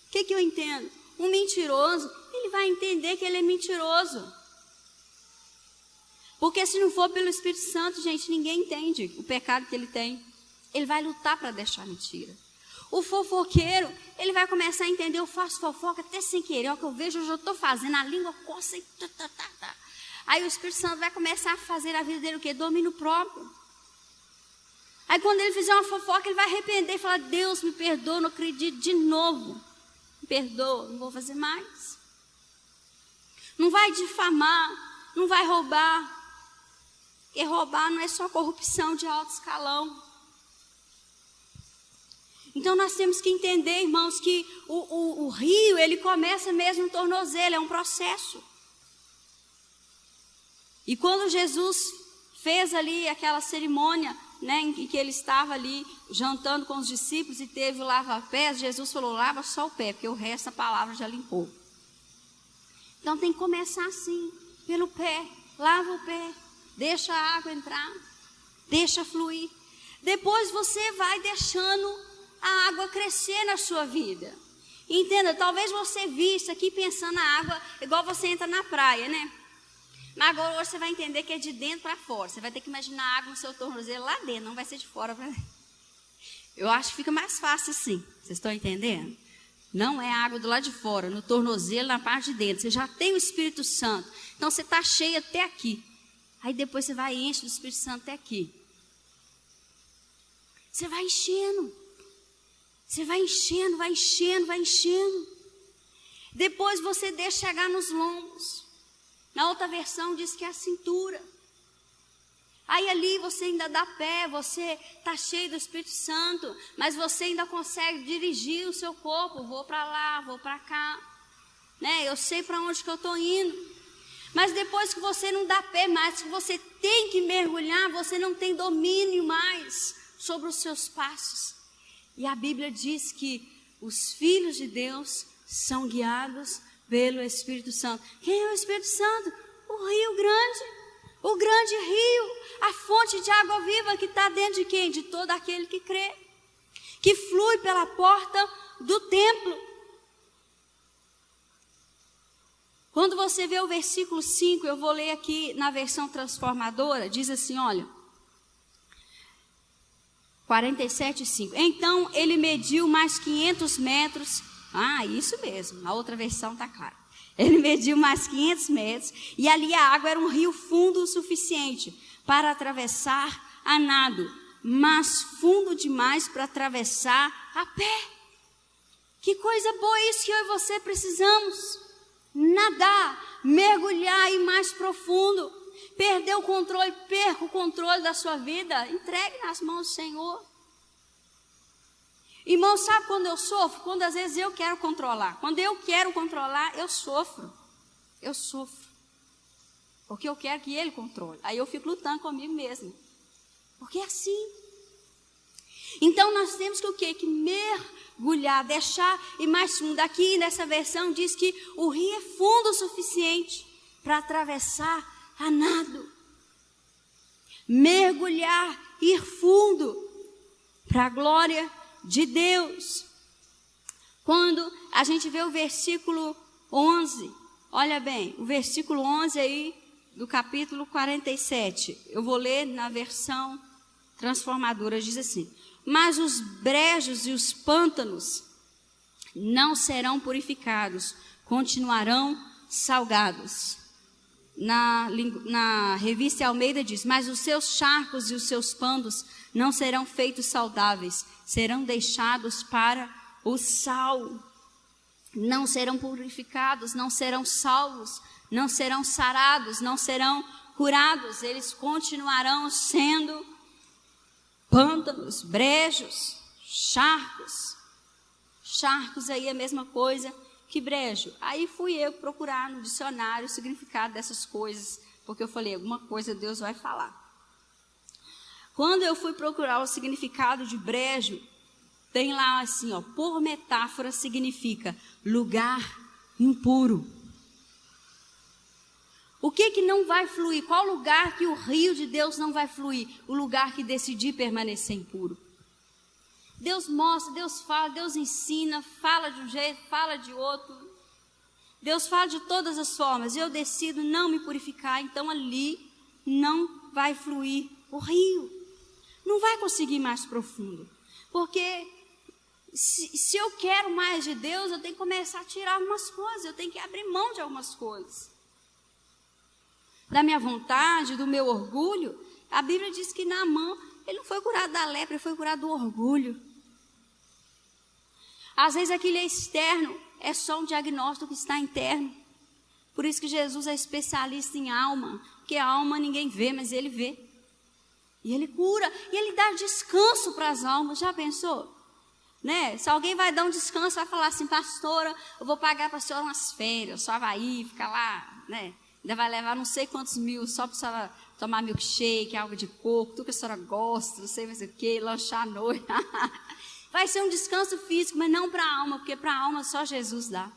O que eu entendo? Um mentiroso, ele vai entender que ele é mentiroso. Porque se não for pelo Espírito Santo, gente, ninguém entende o pecado que ele tem. Ele vai lutar para deixar a mentira. O fofoqueiro, ele vai começar a entender, eu faço fofoca até sem querer, o que eu vejo, eu já estou fazendo, a língua coça e tá. Aí o Espírito Santo vai começar a fazer a vida dele o quê? Domínio próprio. Aí quando ele fizer uma fofoca, ele vai arrepender e falar, Deus me perdoa, não acredito de novo. Me perdoa, não vou fazer mais. Não vai difamar, não vai roubar. Porque roubar não é só corrupção de alto escalão. Então nós temos que entender, irmãos, que o rio, ele começa mesmo no tornozelo, é um processo. E quando Jesus fez ali aquela cerimônia, né, em que ele estava ali jantando com os discípulos e teve o lava-pés, Jesus falou, lava só o pé, porque o resto a palavra já limpou. Então tem que começar assim, pelo pé, lava o pé, deixa a água entrar, deixa fluir. Depois você vai deixando a água crescer na sua vida. Entenda, talvez você vista aqui pensando na água igual você entra na praia, né? Mas agora hoje você vai entender que é de dentro para fora. Você vai ter que imaginar a água no seu tornozelo lá dentro, não vai ser de fora para dentro. Eu acho que fica mais fácil assim. Vocês estão entendendo? Não é a água do lado de fora, no tornozelo, na parte de dentro. Você já tem o Espírito Santo. Então você está cheio até aqui. Aí depois você vai e enche do Espírito Santo até aqui. Você vai enchendo. Você vai enchendo, vai enchendo, vai enchendo. Depois você deixa chegar nos lombos. Na outra versão diz que é a cintura. Aí ali você ainda dá pé, você está cheio do Espírito Santo, mas você ainda consegue dirigir o seu corpo. Vou para lá, vou para cá. Né? Eu sei para onde que eu estou indo. Mas depois que você não dá pé mais, que você tem que mergulhar, você não tem domínio mais sobre os seus passos. E a Bíblia diz que os filhos de Deus são guiados pelo Espírito Santo. Quem é o Espírito Santo? O Rio Grande. O grande rio, a fonte de água viva que está dentro de quem? De todo aquele que crê. Que flui pela porta do templo. Quando você vê o versículo 5, eu vou ler aqui na versão transformadora, diz assim, olha. 47:5. Então ele mediu mais 500 metros. Ah, isso mesmo, a outra versão está clara. Ele mediu mais 500 metros e ali a água era um rio fundo o suficiente para atravessar a nado, mas fundo demais para atravessar a pé. Que coisa boa isso que eu e você precisamos. Nadar, mergulhar e ir mais profundo. Perder o controle, perca o controle da sua vida, entregue nas mãos do Senhor. Irmão, sabe quando eu sofro? Quando às vezes eu quero controlar. Quando eu quero controlar, eu sofro. Eu sofro. Porque eu quero que ele controle. Aí eu fico lutando comigo mesmo. Porque é assim. Então nós temos que o quê? Que mergulhar, deixar ir mais fundo. Aqui nessa versão diz que o rio é fundo o suficiente para atravessar a nado. Mergulhar, ir fundo para a glória de Deus. Quando a gente vê o versículo 11, olha bem, o versículo 11 aí do capítulo 47, eu vou ler na versão transformadora, diz assim: mas os brejos e os pântanos não serão purificados, continuarão salgados. Na revista Almeida diz: mas os seus charcos e os seus pandos não serão feitos saudáveis, serão deixados para o sal. Não serão purificados, não serão salvos, não serão sarados, não serão curados. Eles continuarão sendo pântanos, brejos, charcos. Charcos aí é a mesma coisa que brejo. Aí fui eu procurar no dicionário o significado dessas coisas, porque eu falei, alguma coisa Deus vai falar. Quando eu fui procurar o significado de brejo, tem lá assim, ó, por metáfora significa lugar impuro. O que não vai fluir? Qual lugar que o rio de Deus não vai fluir? O lugar que decidir permanecer impuro. Deus mostra, Deus fala, Deus ensina, fala de um jeito, fala de outro. Deus fala de todas as formas. Eu decido não me purificar, então ali não vai fluir o rio. Não vai conseguir ir mais profundo. Porque se eu quero mais de Deus, eu tenho que começar a tirar algumas coisas. Eu tenho que abrir mão de algumas coisas. Da minha vontade, do meu orgulho. A Bíblia diz que Naamã, ele não foi curado da lepra, ele foi curado do orgulho. Às vezes aquilo é externo, é só um diagnóstico que está interno. Por isso que Jesus é especialista em alma. Porque a alma ninguém vê, mas ele vê. E ele cura, e ele dá descanso para as almas. Já pensou? Né? Se alguém vai dar um descanso, vai falar assim: pastora, eu vou pagar para a senhora umas férias, só vai ir, ficar lá, né? Ainda vai levar não sei quantos mil, só para a senhora tomar milkshake, água de coco, tudo que a senhora gosta, não sei mais o que, lanchar à noite. Vai ser um descanso físico, mas não para a alma, porque para a alma só Jesus dá.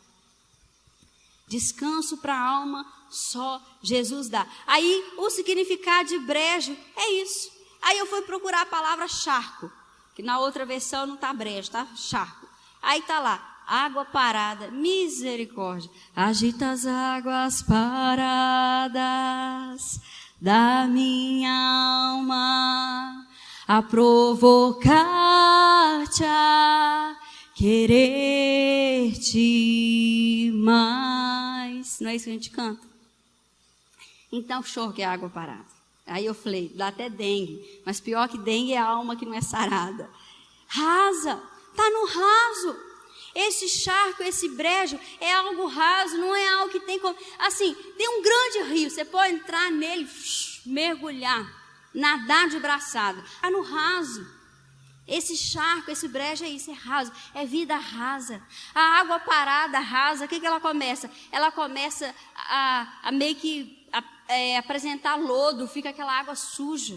Descanso para a alma só Jesus dá. Aí o significado de brejo é isso. Aí eu fui procurar a palavra charco, que na outra versão não está brejo, está charco. Aí está lá, água parada, misericórdia. Agita as águas paradas da minha alma, a provocar-te a querer-te mais. Não é isso que a gente canta? Então, choro que é água parada. Aí eu falei, dá até dengue. Mas pior que dengue é a alma que não é sarada. Rasa, está no raso. Esse charco, esse brejo é algo raso, não é algo que tem como... Assim, tem um grande rio, você pode entrar nele, mergulhar, nadar de braçada. Está no raso. Esse charco, esse brejo é isso, é raso, é vida rasa. A água parada, rasa, o que ela começa? Ela começa a meio que apresentar lodo, fica aquela água suja,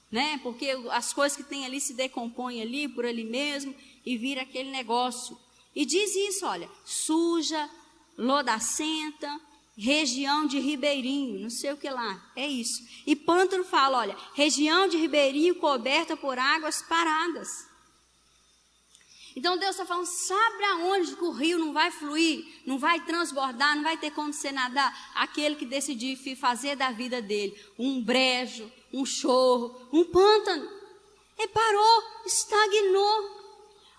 né? Porque as coisas que tem ali se decompõem ali, por ali mesmo, e vira aquele negócio. E diz isso, olha, suja, lodacenta, região de ribeirinho, não sei o que lá, é isso. E pântano fala, olha, região de ribeirinho coberta por águas paradas. Então Deus está falando, sabe aonde que o rio não vai fluir, não vai transbordar, não vai ter como você nadar? Aquele que decidiu fazer da vida dele um brejo, um chorro, um pântano. E parou, estagnou.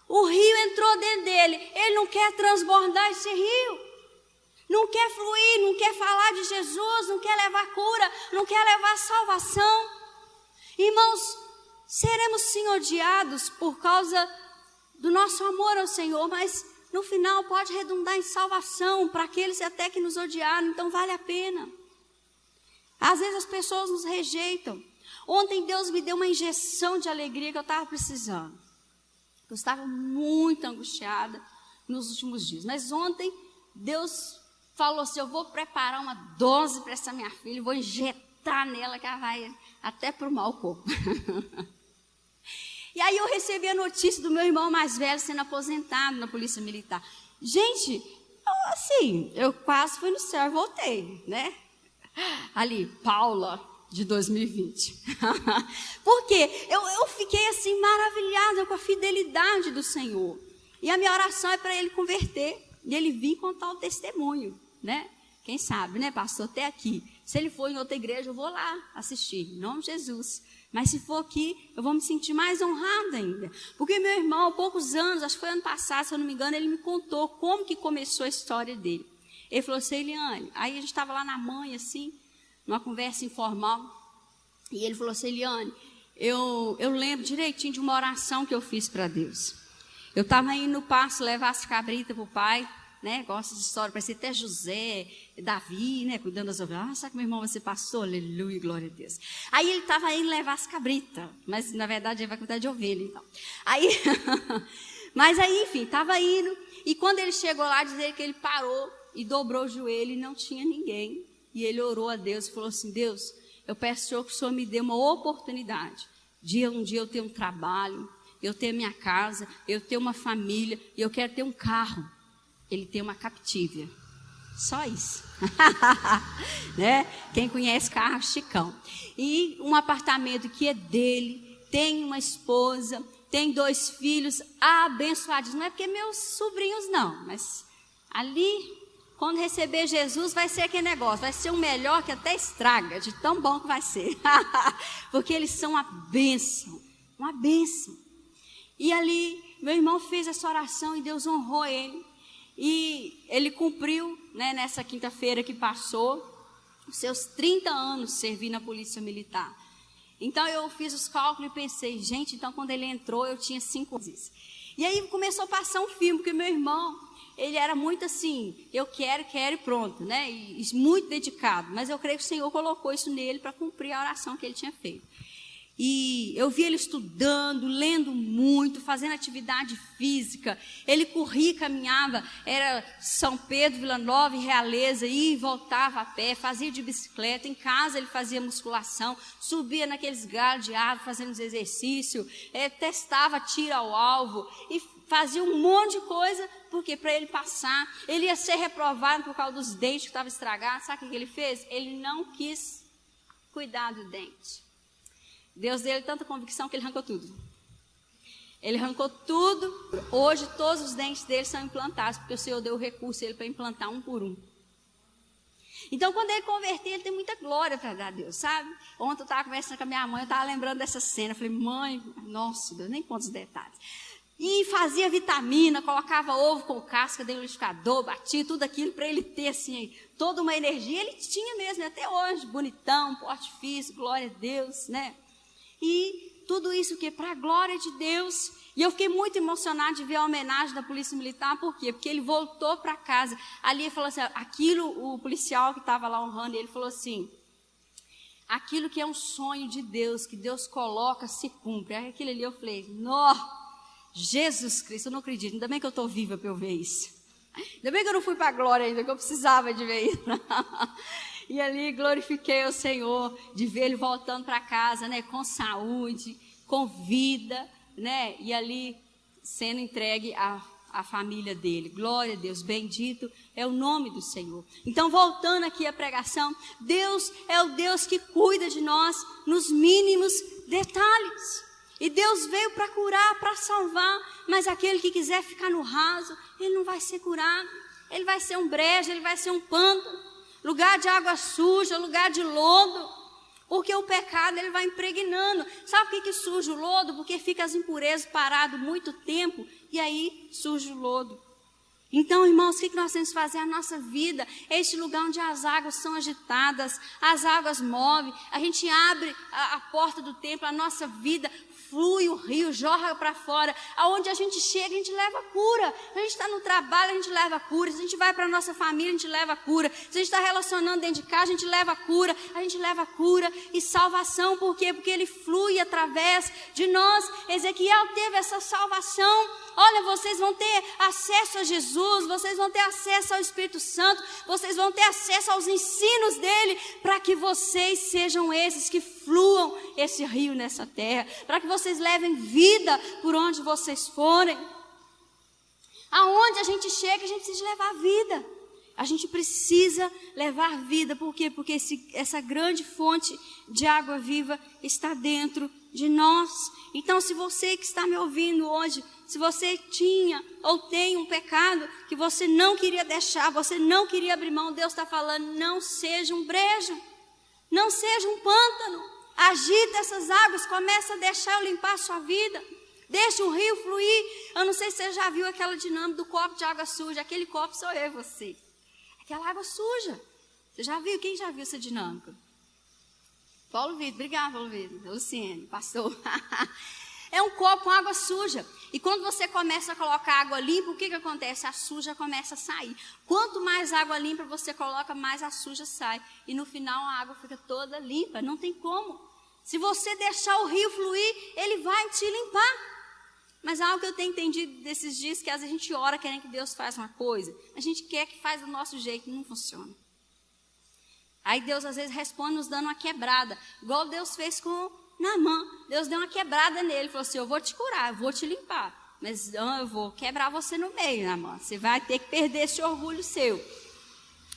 O rio entrou dentro dele, ele não quer transbordar esse rio. Não quer fluir, não quer falar de Jesus, não quer levar cura, não quer levar salvação. Irmãos, seremos sim odiados por causa do nosso amor ao Senhor, mas no final pode redundar em salvação para aqueles até que nos odiaram, então vale a pena. Às vezes as pessoas nos rejeitam. Ontem Deus me deu uma injeção de alegria que eu estava precisando. Eu estava muito angustiada nos últimos dias, mas ontem Deus falou assim, eu vou preparar uma dose para essa minha filha, vou injetar nela que ela vai até para o mau corpo. E aí eu recebi a notícia do meu irmão mais velho sendo aposentado na Polícia Militar. Gente, eu quase fui no céu e voltei, né? Ali, Paula, de 2020. Porque eu fiquei assim maravilhada com a fidelidade do Senhor. E a minha oração é para ele converter e ele vir contar o testemunho. Né? Quem sabe, né, pastor, até aqui. Se ele for em outra igreja, eu vou lá assistir, em nome de Jesus. Mas se for aqui, eu vou me sentir mais honrada ainda. Porque meu irmão, há poucos anos, acho que foi ano passado, se eu não me engano, ele me contou como que começou a história dele. Ele falou assim, Eliane, aí a gente estava lá na mãe, assim, numa conversa informal, e ele falou assim, Eliane, eu lembro direitinho de uma oração que eu fiz para Deus. Eu estava indo no pasto levar as cabritas para o pai, né, gosta de história, parecia até José, Davi, né, cuidando das ovelhas. Sabe que meu irmão vai ser pastor? Aleluia, glória a Deus. Aí ele estava indo levar as cabritas, mas na verdade ele vai cuidar de ovelha, então. Aí, mas aí, enfim, estava indo, e quando ele chegou lá, dizer que ele parou e dobrou o joelho e não tinha ninguém. E ele orou a Deus e falou assim, Deus, eu peço ao Senhor que o Senhor me dê uma oportunidade de um dia eu ter um trabalho, eu ter minha casa, eu ter uma família, e eu quero ter um carro. Ele tem uma Captivia. Só isso. Né? Quem conhece carro, Chicão. E um apartamento que é dele, tem uma esposa, tem 2 filhos abençoados. Não é porque meus sobrinhos não, mas ali, quando receber Jesus, vai ser aquele negócio, vai ser um melhor que até estraga, de tão bom que vai ser. Porque eles são uma bênção, uma bênção. E ali, meu irmão fez essa oração e Deus honrou ele. E ele cumpriu, né, nessa quinta-feira que passou, os seus 30 anos servindo na Polícia Militar. Então eu fiz os cálculos e pensei, gente, então quando ele entrou eu tinha 5 anos. E aí começou a passar um filme, porque meu irmão, ele era muito assim, eu quero e pronto, né? E muito dedicado, mas eu creio que o Senhor colocou isso nele para cumprir a oração que ele tinha feito. E eu vi ele estudando, lendo muito, fazendo atividade física. Ele corria, caminhava, era São Pedro, Vila Nova e Realeza, ia e voltava a pé, fazia de bicicleta. Em casa ele fazia musculação, subia naqueles galhos de árvore fazendo os exercícios, testava tiro ao alvo e fazia um monte de coisa, porque para ele passar, ele ia ser reprovado por causa dos dentes que estavam estragados. Sabe o que ele fez? Ele não quis cuidar do dente. Deus deu tanta convicção que ele arrancou tudo. Ele arrancou tudo. Hoje todos os dentes dele são implantados, porque o Senhor deu o recurso a ele para implantar um por um. Então quando ele converter, ele tem muita glória para dar a Deus, sabe? Ontem eu estava conversando com a minha mãe, eu estava lembrando dessa cena. Eu falei, mãe, nossa Deus, nem conta os detalhes. E fazia vitamina, colocava ovo com casca dentro do liquidificador, batia tudo aquilo para ele ter assim, toda uma energia. Ele tinha mesmo, até hoje, bonitão, porte físico, glória a Deus, né? E tudo isso que para a glória de Deus. E eu fiquei muito emocionada de ver a homenagem da Polícia Militar. Por quê? Porque ele voltou para casa. Ali ele falou assim, o policial que estava lá honrando, ele falou assim, aquilo que é um sonho de Deus, que Deus coloca, se cumpre. Aí aquilo ali eu falei, nossa, Jesus Cristo, eu não acredito, ainda bem que eu estou viva para eu ver isso. Ainda bem que eu não fui para a glória ainda, que eu precisava de ver isso. E ali glorifiquei o Senhor, de ver ele voltando para casa, né, com saúde, com vida, né, e ali sendo entregue à família dele. Glória a Deus, bendito é o nome do Senhor. Então, voltando aqui à pregação, Deus é o Deus que cuida de nós nos mínimos detalhes. E Deus veio para curar, para salvar, mas aquele que quiser ficar no raso, ele não vai ser curado. Ele vai ser um brejo, ele vai ser um pântano, lugar de água suja, lugar de lodo, porque o pecado ele vai impregnando. Sabe por que surge o lodo? Porque fica as impurezas parado muito tempo e aí surge o lodo. Então, irmãos, o que nós temos que fazer? A nossa vida é este lugar onde as águas são agitadas, as águas movem, a gente abre a porta do templo, a nossa vida flui, o rio jorra para fora, aonde a gente chega, a gente leva cura. A gente está no trabalho, a gente leva cura. Se a gente vai para a nossa família, a gente leva cura. Se a gente está relacionando dentro de casa, a gente leva cura. A gente leva cura e salvação. Por quê? Porque ele flui através de nós. Ezequiel teve essa salvação. Olha, vocês vão ter acesso a Jesus, vocês vão ter acesso ao Espírito Santo, vocês vão ter acesso aos ensinos dele, para que vocês sejam esses que fluam esse rio nessa terra, para que vocês levem vida por onde vocês forem. Aonde a gente chega, a gente precisa levar vida. A gente precisa levar vida. Por quê? Porque essa grande fonte de água viva está dentro de nós. Então, se você que está me ouvindo hoje, se você tinha ou tem um pecado que você não queria deixar, você não queria abrir mão, Deus está falando, não seja um brejo, não seja um pântano. Agita essas águas, começa a deixar eu limpar a sua vida. Deixa o rio fluir. Eu não sei se você já viu aquela dinâmica do copo de água suja. Aquele copo sou eu e você. Aquela água suja. Você já viu? Quem já viu essa dinâmica? Paulo Vitor. Obrigada, Paulo Vitor. Luciene, pastor. É um copo com água suja. E quando você começa a colocar água limpa, o que acontece? A suja começa a sair. Quanto mais água limpa você coloca, mais a suja sai. E no final a água fica toda limpa. Não tem como. Se você deixar o rio fluir, ele vai te limpar. Mas algo que eu tenho entendido desses dias, que às vezes a gente ora querendo que Deus faça uma coisa, a gente quer que faz do nosso jeito, não funciona. Aí Deus às vezes responde nos dando uma quebrada, igual Deus fez com Naamã. Deus deu uma quebrada nele, falou assim, eu vou te curar, eu vou te limpar, mas não, eu vou quebrar você no meio, Naamã. Você vai ter que perder esse orgulho seu.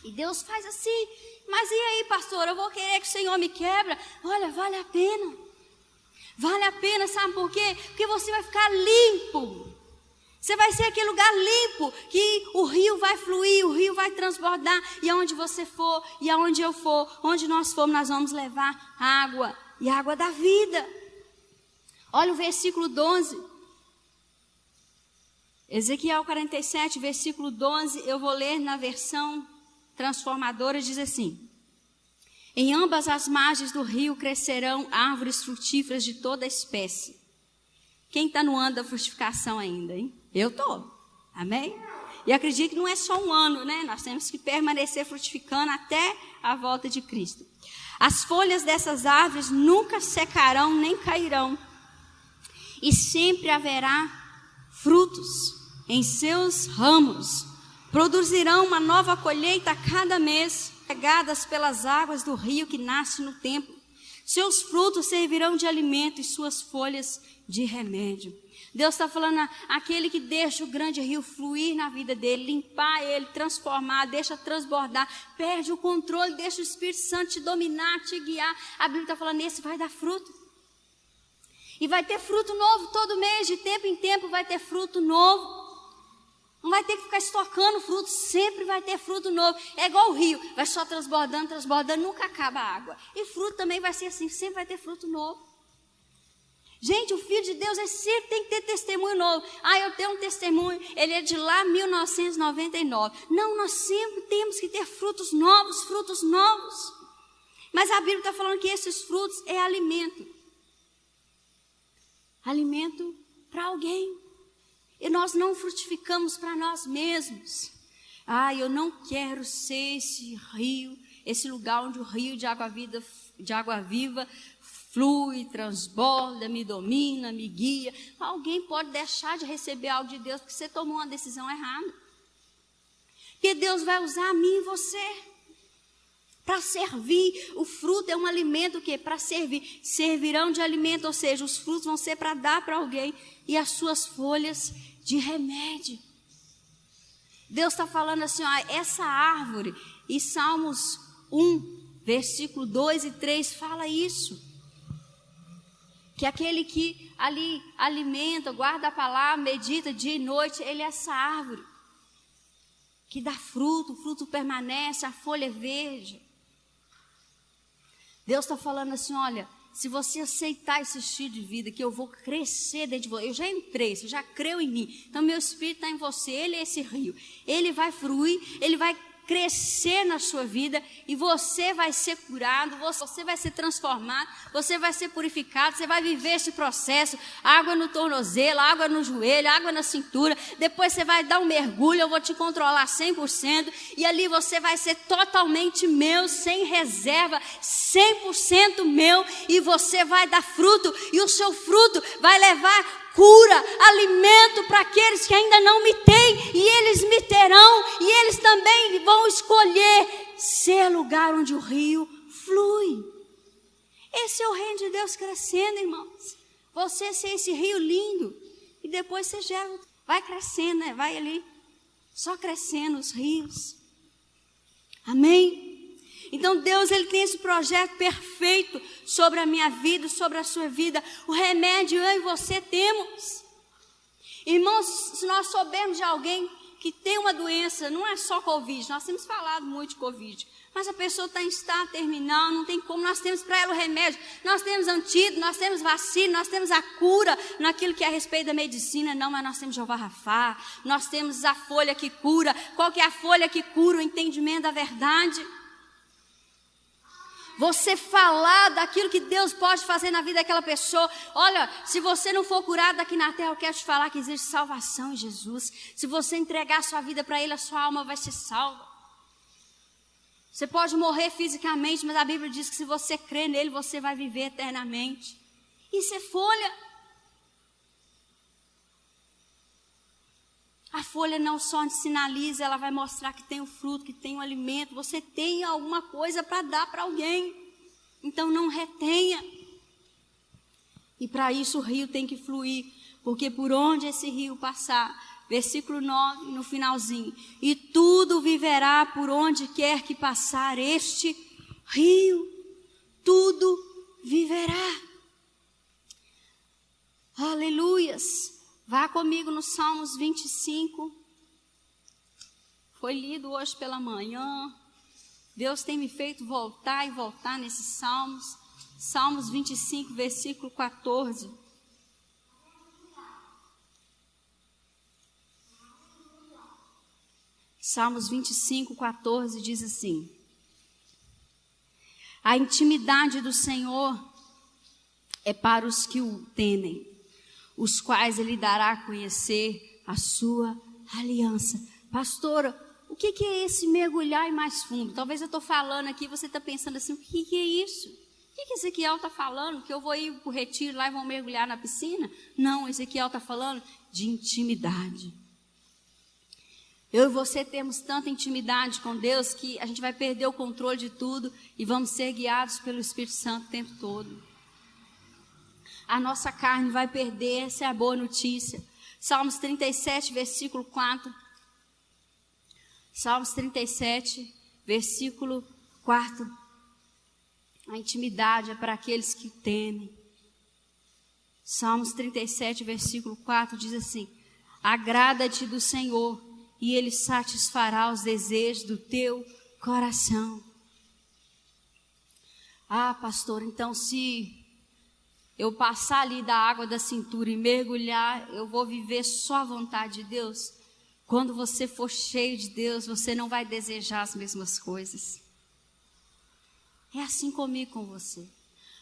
E Deus faz assim, mas e aí, pastor, eu vou querer que o Senhor me quebra? Olha, vale a pena. Vale a pena, sabe por quê? Porque você vai ficar limpo. Você vai ser aquele lugar limpo, que o rio vai fluir, o rio vai transbordar. E aonde você for, e aonde eu for, onde nós formos, nós vamos levar água. E a água da vida. Olha o versículo 12. Ezequiel 47, versículo 12. Eu vou ler na versão transformadora, diz assim. Em ambas as margens do rio crescerão árvores frutíferas de toda espécie. Quem está no ano da frutificação ainda, hein? Eu estou. Amém? E acredito que não é só um ano, né? Nós temos que permanecer frutificando até a volta de Cristo. As folhas dessas árvores nunca secarão nem cairão. E sempre haverá frutos em seus ramos. Produzirão uma nova colheita a cada mês, regadas pelas águas do rio que nasce no templo. Seus frutos servirão de alimento e suas folhas de remédio. Deus está falando, aquele que deixa o grande rio fluir na vida dele, limpar ele, transformar, deixa transbordar, perde o controle, deixa o Espírito Santo te dominar, te guiar. A Bíblia está falando, esse vai dar fruto. E vai ter fruto novo todo mês, de tempo em tempo vai ter fruto novo. Não vai ter que ficar estocando fruto, sempre vai ter fruto novo. É igual o rio, vai só transbordando, transbordando, nunca acaba a água. E fruto também vai ser assim, sempre vai ter fruto novo. Gente, o Filho de Deus sempre tem que ter testemunho novo. Eu tenho um testemunho, ele é de lá 1999. Não, nós sempre temos que ter frutos novos, frutos novos. Mas a Bíblia está falando que esses frutos é alimento. Alimento para alguém. E nós não frutificamos para nós mesmos. Eu não quero ser esse rio, esse lugar onde o rio de água viva flui, transborda, me domina, me guia. Alguém pode deixar de receber algo de Deus porque você tomou uma decisão errada. Porque Deus vai usar a mim e você para servir. O fruto é um alimento que para servir. Servirão de alimento, ou seja, os frutos vão ser para dar para alguém. E as suas folhas de remédio. Deus está falando assim, essa árvore. E Salmos 1, versículo 2 e 3 fala isso. Que aquele que ali alimenta, guarda a palavra, medita dia e noite, ele é essa árvore. Que dá fruto, o fruto permanece, a folha é verde. Deus está falando assim, olha, se você aceitar esse estilo de vida, que eu vou crescer dentro de você, eu já entrei, você já creu em mim, então meu Espírito está em você, ele é esse rio, ele vai fluir, ele vai crescer na sua vida e você vai ser curado, você vai ser transformado, você vai ser purificado, você vai viver esse processo, água no tornozelo, água no joelho, água na cintura, depois você vai dar um mergulho, eu vou te controlar 100% e ali você vai ser totalmente meu, sem reserva, 100% meu e você vai dar fruto e o seu fruto vai levar cura, alimento para aqueles que ainda não me têm, e eles me terão, e eles também vão escolher ser lugar onde o rio flui. Esse é o reino de Deus crescendo, irmãos. Você ser esse rio lindo, e depois você gera, vai crescendo, né? Vai ali, só crescendo os rios. Amém? Então Deus, ele tem esse projeto perfeito sobre a minha vida, sobre a sua vida. O remédio eu e você temos. Irmãos, se nós soubermos de alguém que tem uma doença, não é só Covid, nós temos falado muito de Covid, mas a pessoa está em estado terminal, não tem como, nós temos para ela o remédio, nós temos antídoto, nós temos vacina, nós temos a cura naquilo que é a respeito da medicina, não, mas nós temos Jeová Rafá, nós temos a folha que cura. Qual que é a folha que cura? O entendimento da verdade. Você falar daquilo que Deus pode fazer na vida daquela pessoa. Olha, se você não for curado aqui na terra, eu quero te falar que existe salvação em Jesus. Se você entregar a sua vida para Ele, a sua alma vai ser salva. Você pode morrer fisicamente, mas a Bíblia diz que se você crer nele, você vai viver eternamente. Isso é folha. A folha não só sinaliza, ela vai mostrar que tem o fruto, que tem o alimento. Você tem alguma coisa para dar para alguém. Então não retenha. E para isso o rio tem que fluir. Porque por onde esse rio passar, versículo 9, no finalzinho. E tudo viverá por onde quer que passar este rio. Tudo viverá. Aleluias. Vá comigo no Salmos 25. Foi lido hoje pela manhã. Deus tem me feito voltar e voltar nesses salmos. Salmos 25, versículo 14. Salmos 25, 14 diz assim: a intimidade do Senhor é para os que o temem, os quais Ele dará a conhecer a sua aliança. Pastora, o que é esse mergulhar em mais fundo? Talvez eu estou falando aqui, você está pensando assim, o que é isso? O que Ezequiel está falando? Que eu vou ir para o retiro lá e vou mergulhar na piscina? Não, Ezequiel está falando de intimidade. Eu e você temos tanta intimidade com Deus que a gente vai perder o controle de tudo e vamos ser guiados pelo Espírito Santo o tempo todo. A nossa carne vai perder, essa é a boa notícia. Salmos 37, versículo 4. Salmos 37, versículo 4. A intimidade é para aqueles que temem. Salmos 37, versículo 4 diz assim: agrada-te do Senhor e Ele satisfará os desejos do teu coração. Ah, pastor, então se eu passar ali da água da cintura e mergulhar, eu vou viver só a vontade de Deus. Quando você for cheio de Deus, você não vai desejar as mesmas coisas. É assim comigo, com você.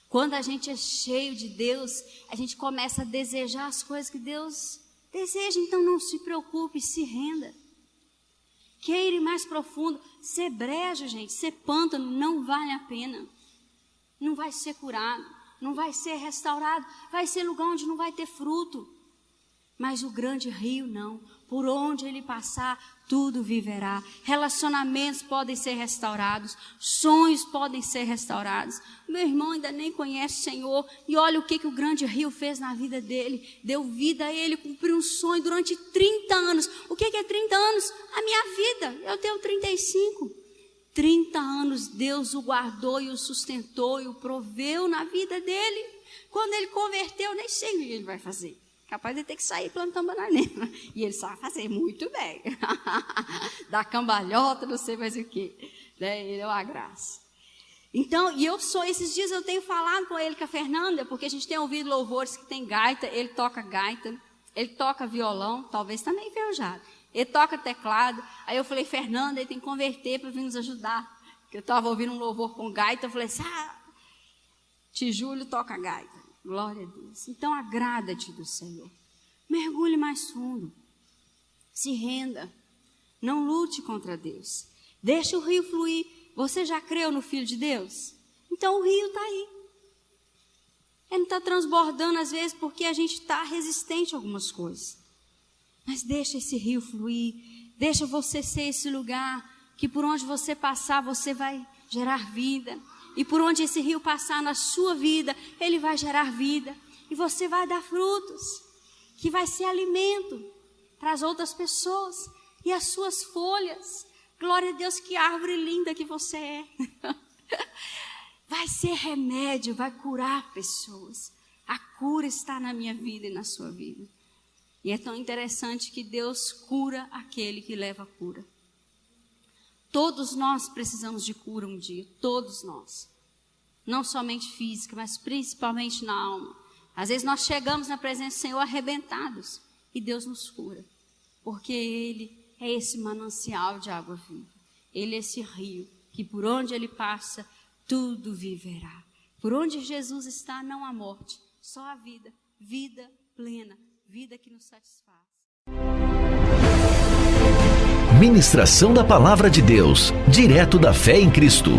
Quando a gente é cheio de Deus, a gente começa a desejar as coisas que Deus deseja. Então não se preocupe, se renda. Queira ir mais profundo. Ser brejo, gente, ser pântano não vale a pena. Não vai ser curado, não vai ser restaurado, vai ser lugar onde não vai ter fruto. Mas o grande rio não. Por onde ele passar, tudo viverá. Relacionamentos podem ser restaurados, sonhos podem ser restaurados. Meu irmão ainda nem conhece o Senhor, e olha o que o grande rio fez na vida dele. Deu vida a ele, cumpriu um sonho durante 30 anos. O que é 30 anos? A minha vida. Eu tenho 35. 30 anos Deus o guardou e o sustentou e o proveu na vida dele. Quando ele converteu, nem sei o que ele vai fazer. Capaz de ter que sair plantando bananeira. E ele sabe fazer muito bem. Da cambalhota, não sei mais o quê. Ele é uma graça. Então, esses dias eu tenho falado com ele, com a Fernanda, porque a gente tem ouvido louvores que tem gaita, ele toca gaita, ele toca violão, talvez também enferrujado. Ele toca teclado. Aí eu falei, Fernanda, ele tem que converter para vir nos ajudar. Porque eu estava ouvindo um louvor com gaita, eu falei assim, Tijúlio toca gaita. Glória a Deus. Então agrada-te do Senhor. Mergulhe mais fundo. Se renda. Não lute contra Deus. Deixa o rio fluir. Você já creu no Filho de Deus? Então o rio está aí. Ele não está transbordando às vezes porque a gente está resistente a algumas coisas. Mas deixa esse rio fluir. Deixa você ser esse lugar que por onde você passar você vai gerar vida. E por onde esse rio passar na sua vida, ele vai gerar vida. E você vai dar frutos, que vai ser alimento para as outras pessoas. E as suas folhas, glória a Deus, que árvore linda que você é. Vai ser remédio, vai curar pessoas. A cura está na minha vida e na sua vida. E é tão interessante que Deus cura aquele que leva a cura. Todos nós precisamos de cura um dia, todos nós. Não somente física, mas principalmente na alma. Às vezes nós chegamos na presença do Senhor arrebentados e Deus nos cura. Porque Ele é esse manancial de água viva. Ele é esse rio que por onde Ele passa, tudo viverá. Por onde Jesus está, não há morte, só a vida. Vida plena, vida que nos satisfaz. Ministração da Palavra de Deus, direto da Fé em Cristo.